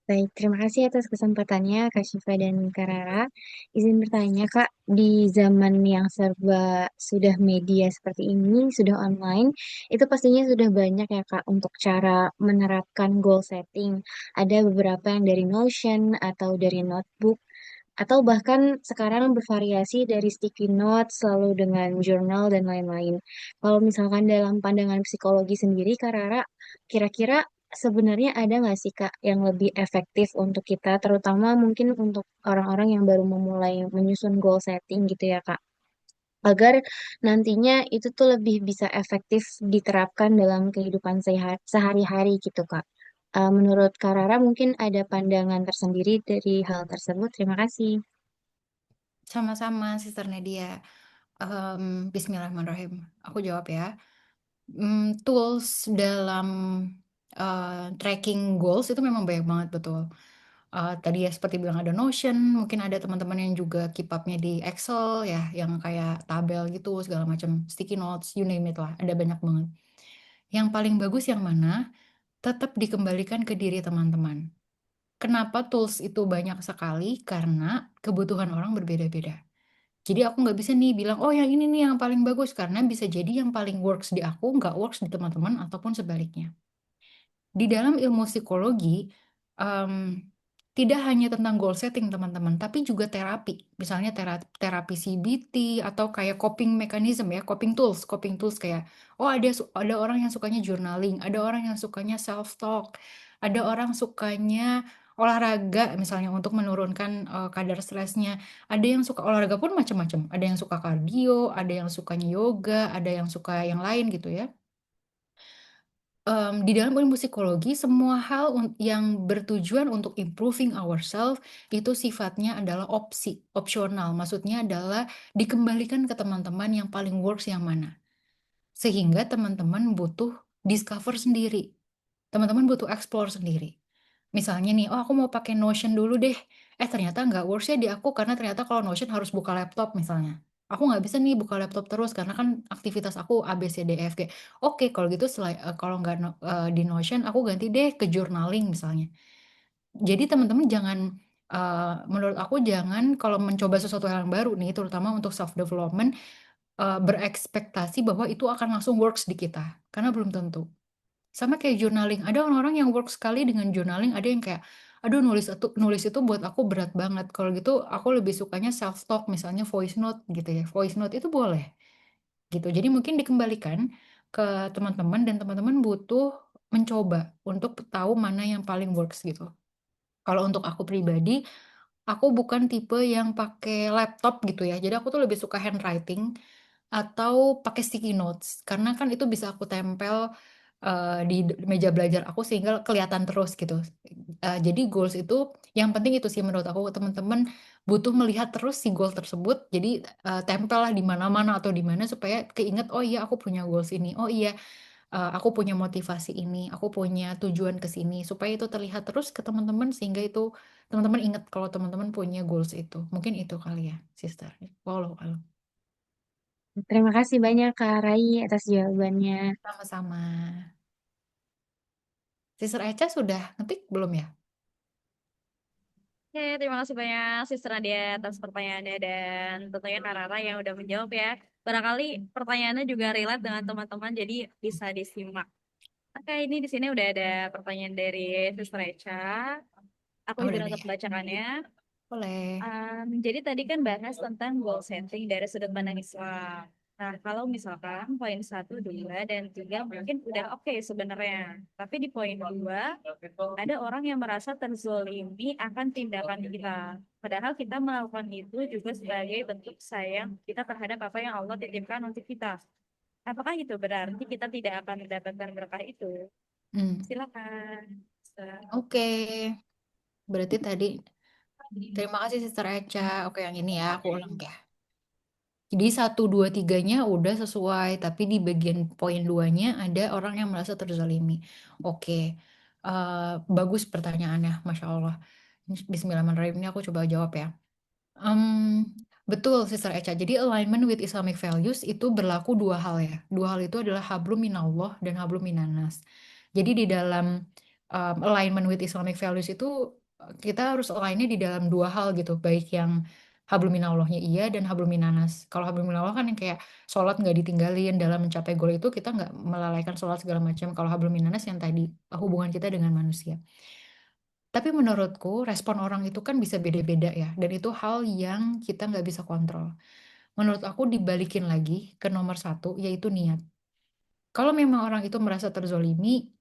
Baik, terima kasih atas kesempatannya Kak Syifa dan Kak Rara. Izin bertanya Kak, di zaman yang serba sudah media seperti ini, sudah online, itu pastinya sudah banyak ya Kak untuk cara menerapkan goal setting. Ada beberapa yang dari Notion atau dari notebook, atau bahkan sekarang bervariasi dari sticky notes, selalu dengan jurnal dan lain-lain. Kalau misalkan dalam pandangan psikologi sendiri, Kak Rara, kira-kira sebenarnya ada nggak sih Kak yang lebih efektif untuk kita, terutama mungkin untuk orang-orang yang baru memulai menyusun goal setting gitu ya Kak, agar nantinya itu tuh lebih bisa efektif diterapkan dalam kehidupan sehari-hari gitu Kak. Menurut Kak Rara mungkin ada pandangan tersendiri dari hal tersebut. Terima kasih. Sama-sama, Sister Nadia. Bismillahirrahmanirrahim. Aku jawab ya. Tools dalam tracking goals itu memang banyak banget, betul. Tadi ya seperti bilang ada Notion, mungkin ada teman-teman yang juga keep up-nya di Excel ya, yang kayak tabel gitu, segala macam, sticky notes, you name it lah, ada banyak banget. Yang paling bagus yang mana? Tetap dikembalikan ke diri teman-teman. Kenapa tools itu banyak sekali? Karena kebutuhan orang berbeda-beda. Jadi aku nggak bisa nih bilang, oh yang ini nih yang paling bagus. Karena bisa jadi yang paling works di aku nggak works di teman-teman ataupun sebaliknya. Di dalam ilmu psikologi, em, tidak hanya tentang goal setting teman-teman, tapi juga terapi. Misalnya terapi CBT atau kayak coping mechanism ya, coping tools kayak, oh ada orang yang sukanya journaling, ada orang yang sukanya self talk, ada orang sukanya olahraga misalnya untuk menurunkan kadar stresnya. Ada yang suka olahraga pun macam-macam. Ada yang suka kardio, ada yang sukanya yoga, ada yang suka yang lain gitu ya. Di dalam ilmu psikologi, semua hal yang bertujuan untuk improving ourselves itu sifatnya adalah opsional. Maksudnya adalah dikembalikan ke teman-teman yang paling works yang mana. Sehingga teman-teman butuh discover sendiri. Teman-teman butuh explore sendiri. Misalnya nih, oh aku mau pakai Notion dulu deh. Ternyata nggak works ya di aku karena ternyata kalau Notion harus buka laptop misalnya. Aku nggak bisa nih buka laptop terus karena kan aktivitas aku A, B, C, D, E, F, G. Oke, kalau gitu kalau nggak di Notion, aku ganti deh ke journaling misalnya. Jadi teman-teman jangan, menurut aku jangan kalau mencoba sesuatu yang baru nih, terutama untuk self development, berekspektasi bahwa itu akan langsung works di kita, karena belum tentu. Sama kayak journaling, ada orang-orang yang work sekali dengan journaling, ada yang kayak, aduh nulis itu buat aku berat banget. Kalau gitu aku lebih sukanya self talk, misalnya voice note gitu ya. Voice note itu boleh gitu. Jadi mungkin dikembalikan ke teman-teman dan teman-teman butuh mencoba untuk tahu mana yang paling works gitu. Kalau untuk aku pribadi, aku bukan tipe yang pakai laptop gitu ya. Jadi aku tuh lebih suka handwriting atau pakai sticky notes karena kan itu bisa aku tempel di meja belajar aku sehingga kelihatan terus gitu. Jadi goals itu yang penting itu sih menurut aku teman-teman butuh melihat terus si goal tersebut. Jadi tempel lah di mana-mana atau di mana supaya keinget, oh iya aku punya goals ini. Oh iya, aku punya motivasi ini, aku punya tujuan ke sini supaya itu terlihat terus ke teman-teman sehingga itu teman-teman ingat kalau teman-teman punya goals itu. Mungkin itu kali ya, sister. Walau alam. Terima kasih banyak Kak Rai atas jawabannya. Sama-sama. Sister Echa sudah ngetik belum ya? Oke, terima kasih banyak Sister Nadia atas pertanyaannya dan tentunya Kak Rara yang udah menjawab ya. Barangkali pertanyaannya juga relate dengan teman-teman, jadi bisa disimak. Oke, ini di sini udah ada pertanyaan dari Sister Echa. Aku Oh, udah izin ada untuk ya. membacakannya. Boleh. Jadi tadi kan bahas tentang goal setting dari sudut pandang Islam. Nah, kalau misalkan poin 1, 2, dan 3 mungkin udah oke sebenarnya. Tapi di poin 2, ada orang yang merasa terzolimi akan tindakan kita. Padahal kita melakukan itu juga sebagai bentuk sayang kita terhadap apa yang Allah titipkan untuk kita. Apakah itu berarti kita tidak akan mendapatkan berkah itu? Hmm. Silakan. Oke. Berarti tadi terima kasih Sister Echa. Oke, yang ini ya aku ulang ya. Jadi 1, 2, 3-nya udah sesuai, tapi di bagian poin 2-nya ada orang yang merasa terzalimi. Oke. Eh, Bagus pertanyaannya, Masya Allah. Bismillahirrahmanirrahim, ini aku coba jawab ya. Em, Betul, Sister Echa. Jadi alignment with Islamic values itu berlaku dua hal ya. Dua hal itu adalah hablum minallah dan hablum minannas. Jadi di dalam alignment with Islamic values itu kita harus align-nya di dalam dua hal gitu. Baik yang hablum minallahnya iya dan hablum minannas. Kalau hablum minallah kan yang kayak sholat nggak ditinggalin dalam mencapai goal itu kita nggak melalaikan sholat segala macam. Kalau hablum minannas yang tadi hubungan kita dengan manusia. Tapi menurutku respon orang itu kan bisa beda-beda ya, dan itu hal yang kita nggak bisa kontrol. Menurut aku dibalikin lagi ke nomor 1, yaitu niat. Kalau memang orang itu merasa terzolimi,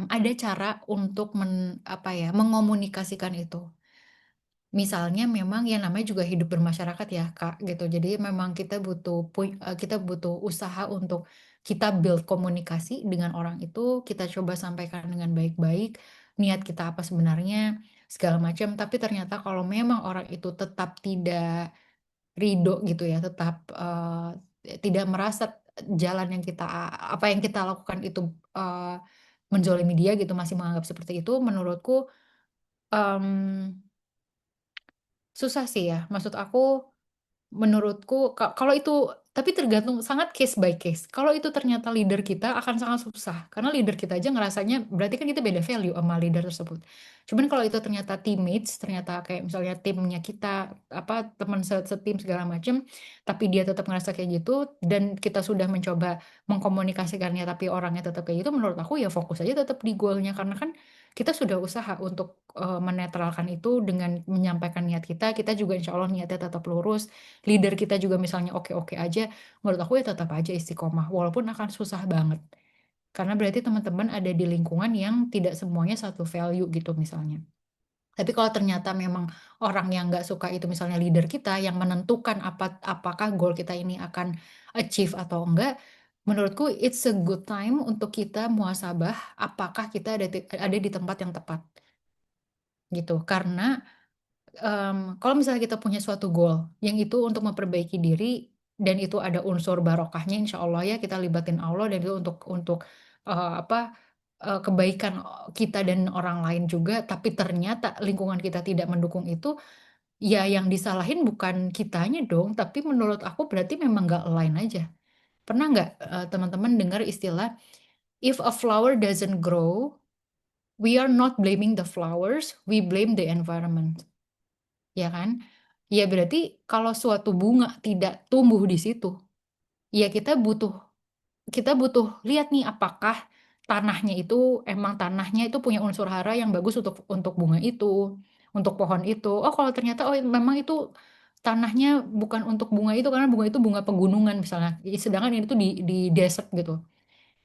ada cara untuk mengomunikasikan itu. Misalnya memang yang namanya juga hidup bermasyarakat ya Kak gitu. Jadi memang kita butuh usaha untuk kita build komunikasi dengan orang itu, kita coba sampaikan dengan baik-baik, niat kita apa sebenarnya, segala macam. Tapi ternyata kalau memang orang itu tetap tidak ridho gitu ya, tetap tidak merasa jalan yang apa yang kita lakukan itu menzolimi dia gitu, masih menganggap seperti itu, menurutku em, susah sih ya. Maksud aku, menurutku kalau itu tapi tergantung sangat case by case. Kalau itu ternyata leader kita akan sangat susah karena leader kita aja ngerasanya berarti kan kita beda value sama leader tersebut. Cuman kalau itu ternyata teammates, ternyata kayak misalnya timnya kita apa teman setim segala macem, tapi dia tetap ngerasa kayak gitu dan kita sudah mencoba mengkomunikasikannya tapi orangnya tetap kayak gitu, menurut aku ya fokus aja tetap di goalnya karena kan kita sudah usaha untuk menetralkan itu dengan menyampaikan niat kita. Kita juga insya Allah niatnya tetap lurus, leader kita juga misalnya oke-oke aja, menurut aku ya tetap aja istiqomah, walaupun akan susah banget. Karena berarti teman-teman ada di lingkungan yang tidak semuanya satu value gitu misalnya. Tapi kalau ternyata memang orang yang nggak suka itu misalnya leader kita yang menentukan apakah goal kita ini akan achieve atau enggak, menurutku it's a good time untuk kita muhasabah apakah kita ada di tempat yang tepat gitu. Karena kalau misalnya kita punya suatu goal yang itu untuk memperbaiki diri dan itu ada unsur barokahnya, insya Allah ya kita libatin Allah dan itu untuk apa kebaikan kita dan orang lain juga, tapi ternyata lingkungan kita tidak mendukung itu, ya yang disalahin bukan kitanya dong, tapi menurut aku berarti memang nggak align aja. Pernah nggak teman-teman dengar istilah if a flower doesn't grow, we are not blaming the flowers, we blame the environment, ya kan? Ya berarti kalau suatu bunga tidak tumbuh di situ, ya kita butuh lihat nih apakah tanahnya itu emang tanahnya itu punya unsur hara yang bagus untuk bunga itu, untuk pohon itu. Oh kalau ternyata memang itu tanahnya bukan untuk bunga itu karena bunga itu bunga pegunungan misalnya. Sedangkan ini tuh di desert gitu,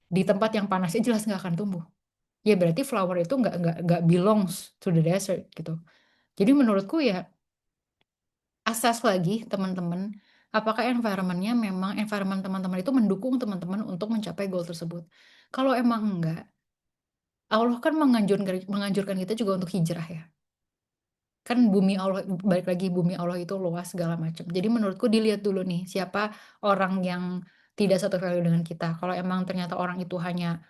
di tempat yang panasnya jelas nggak akan tumbuh. Ya berarti flower itu nggak belongs to the desert gitu. Jadi menurutku ya assess lagi teman-teman, apakah environment teman-teman itu mendukung teman-teman untuk mencapai goal tersebut. Kalau emang enggak, Allah kan menganjurkan kita juga untuk hijrah ya. Kan bumi Allah, balik lagi bumi Allah itu luas segala macam. Jadi menurutku dilihat dulu nih siapa orang yang tidak satu value dengan kita. Kalau emang ternyata orang itu hanya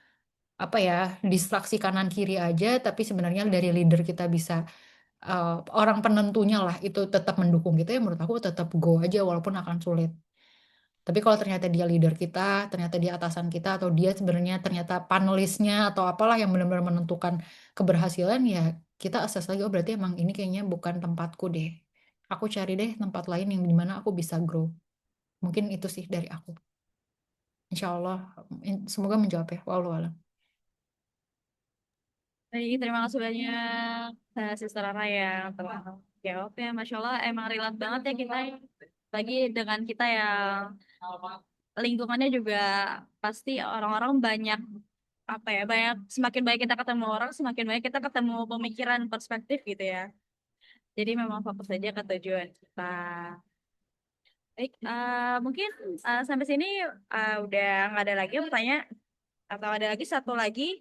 apa ya, distraksi kanan kiri aja, tapi sebenarnya dari leader kita bisa orang penentunya lah itu tetap mendukung kita, ya menurut aku tetap go aja walaupun akan sulit. Tapi kalau ternyata dia leader kita, ternyata dia atasan kita, atau dia sebenarnya ternyata panelisnya atau apalah yang benar-benar menentukan keberhasilan, ya kita assess lagi, oh berarti emang ini kayaknya bukan tempatku deh. Aku cari deh tempat lain yang dimana aku bisa grow. Mungkin itu sih dari aku. Insya Allah, semoga menjawab ya. Wallahu a'lam. Baik, terima kasih banyak Sister Rara yang telah jawab ya. Masya Allah, emang relate banget ya kita. Lagi dengan kita yang lingkungannya juga pasti orang-orang banyak apa ya, banyak semakin banyak kita ketemu orang, semakin banyak kita ketemu pemikiran perspektif gitu ya. Jadi memang fokus aja ke tujuan kita. Baik, mungkin sampai sini udah nggak ada lagi yang bertanya atau ada lagi satu lagi.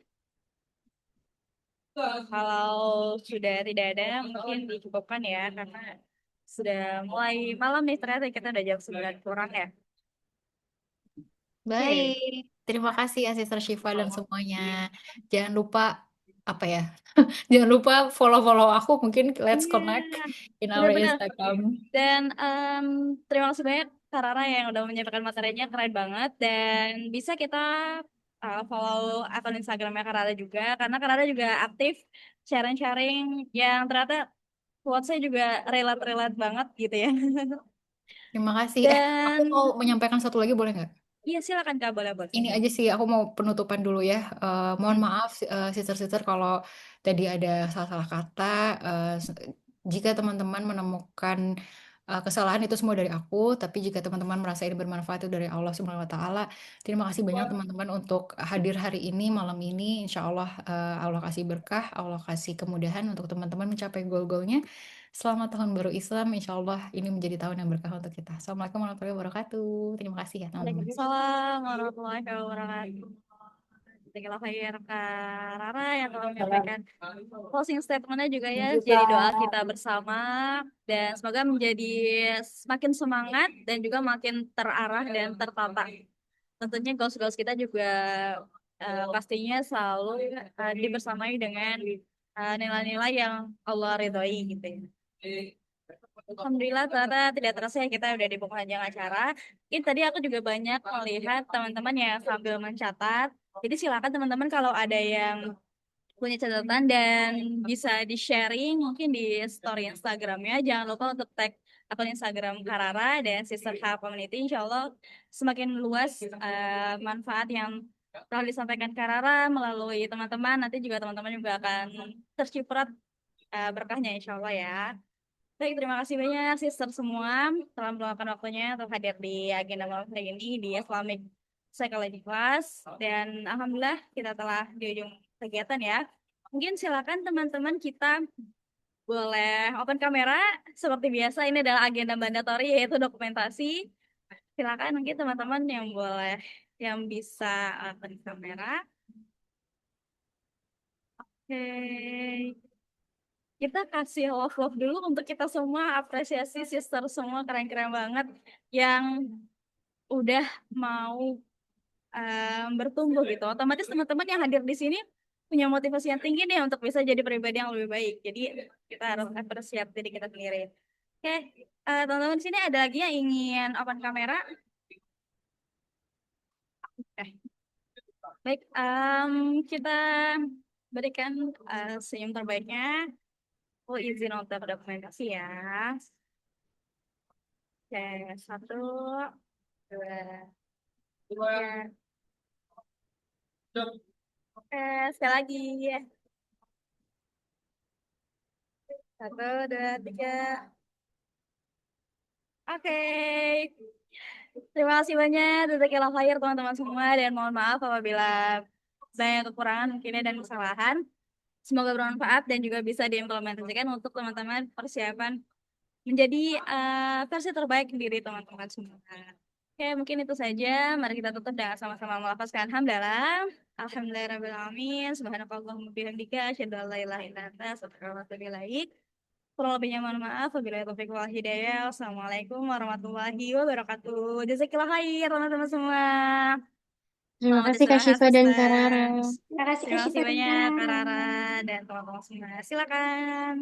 Kalau sudah tidak ada, mungkin dicukupkan ya, karena sudah mulai malam nih, ternyata kita udah jam 9 kurang ya. Oke. Baik, terima kasih ya Sister Shiva dan semuanya. Jangan lupa apa ya? Jangan lupa follow-follow aku, mungkin let's Iya, connect in our benar-benar. Instagram. Dan terima kasih banyak Kak Rara yang udah menyampaikan materinya, keren banget. Dan bisa kita follow akun Instagramnya Kak Rara juga, karena Kak Rara juga aktif sharing-sharing yang ternyata quotes-nya juga relate-relate banget gitu ya. Terima kasih. Aku Dan mau menyampaikan satu lagi boleh nggak? iya silakan Kak, boleh boleh. Ini aja sih, aku mau penutupan dulu ya. Mohon Hmm. maaf, sister-sister, kalau tadi ada salah-salah kata. Jika teman-teman menemukan kesalahan itu semua dari aku, tapi jika teman-teman merasa ini bermanfaat itu dari Allah Subhanahu wa taala. Terima kasih banyak teman-teman untuk hadir hari ini, malam ini. Insya Allah Allah kasih berkah, Allah kasih kemudahan untuk teman-teman mencapai goal-goalnya. Selamat tahun baru Islam, insya Allah ini menjadi tahun yang berkah untuk kita. Assalamualaikum warahmatullahi wabarakatuh. Terima kasih ya teman-teman. Waalaikumsalam warahmatullahi wabarakatuh. Jazakallah khair Kak Rara yang telah menyampaikan closing statementnya juga ya, jadi doa kita bersama dan semoga menjadi semakin semangat dan juga makin terarah dan tertata. Tentunya goals-goals kita juga pastinya selalu dibersamai dengan nilai-nilai yang Allah ridhoi gitu ya. Alhamdulillah ternyata tidak terasa ya kita udah di penghujung acara. Ini tadi aku juga banyak melihat teman-teman yang sambil mencatat. Jadi silakan teman-teman kalau ada yang punya catatan dan bisa di-sharing mungkin di story Instagramnya. Jangan lupa untuk tag akun Instagram Karara dan Sister Hub Community. Insya Allah semakin luas manfaat yang telah disampaikan Karara melalui teman-teman. Nanti juga teman-teman juga akan terciprat berkahnya insya Allah ya. Baik, terima kasih banyak sister semua telah meluangkan waktunya untuk hadir di agenda malam hari ini di Islamic Psychology Class. Dan alhamdulillah kita telah di ujung kegiatan ya. Mungkin silakan teman-teman kita boleh open kamera seperti biasa. Ini adalah agenda mandatory yaitu dokumentasi. Silakan mungkin teman-teman yang bisa open kamera. Oke. Kita kasih love dulu untuk kita semua, apresiasi sister semua keren-keren banget yang udah mau bertumbuh gitu. Otomatis teman-teman yang hadir di sini punya motivasi yang tinggi nih untuk bisa jadi pribadi yang lebih baik. Jadi kita harus appreciate diri kita sendiri. Oke, teman-teman di sini ada lagi yang ingin open kamera? Oke. Baik, kita berikan senyum terbaiknya. Oh, izin untuk dokumentasi ya. Oke, 1, 2, 3. Oke, sekali lagi. 1, 2, 3. Oke. Terima kasih banyak. Jazakallah khair teman-teman semua. Dan mohon maaf apabila banyak kekurangan mungkinnya dan kesalahan. Semoga bermanfaat dan juga bisa diimplementasikan untuk teman-teman persiapan menjadi versi terbaik diri teman-teman semua. Oke, mungkin itu saja. Mari kita tutup dengan sama-sama melafazkan hamdalah. Alhamdulillahirrahmanirrahim. Subhanakallahumma bihamdika. Asyhadu an la ilaha illa anta. Astaghfiruka wa atubu ilaik. Kurang lebihnya mohon maaf. Wabillahi taufiq wal hidayah. Wassalamualaikum warahmatullahi wabarakatuh. Jazakallah khair teman-teman semua. Terima Selamat kasih Kak istirahat, Syifa dan Kak Rara. sisters. Terima kasih Kak Terima kasih Syifa dan banyak, Kak Kak Rara. Rara dan teman-teman semua. Silakan.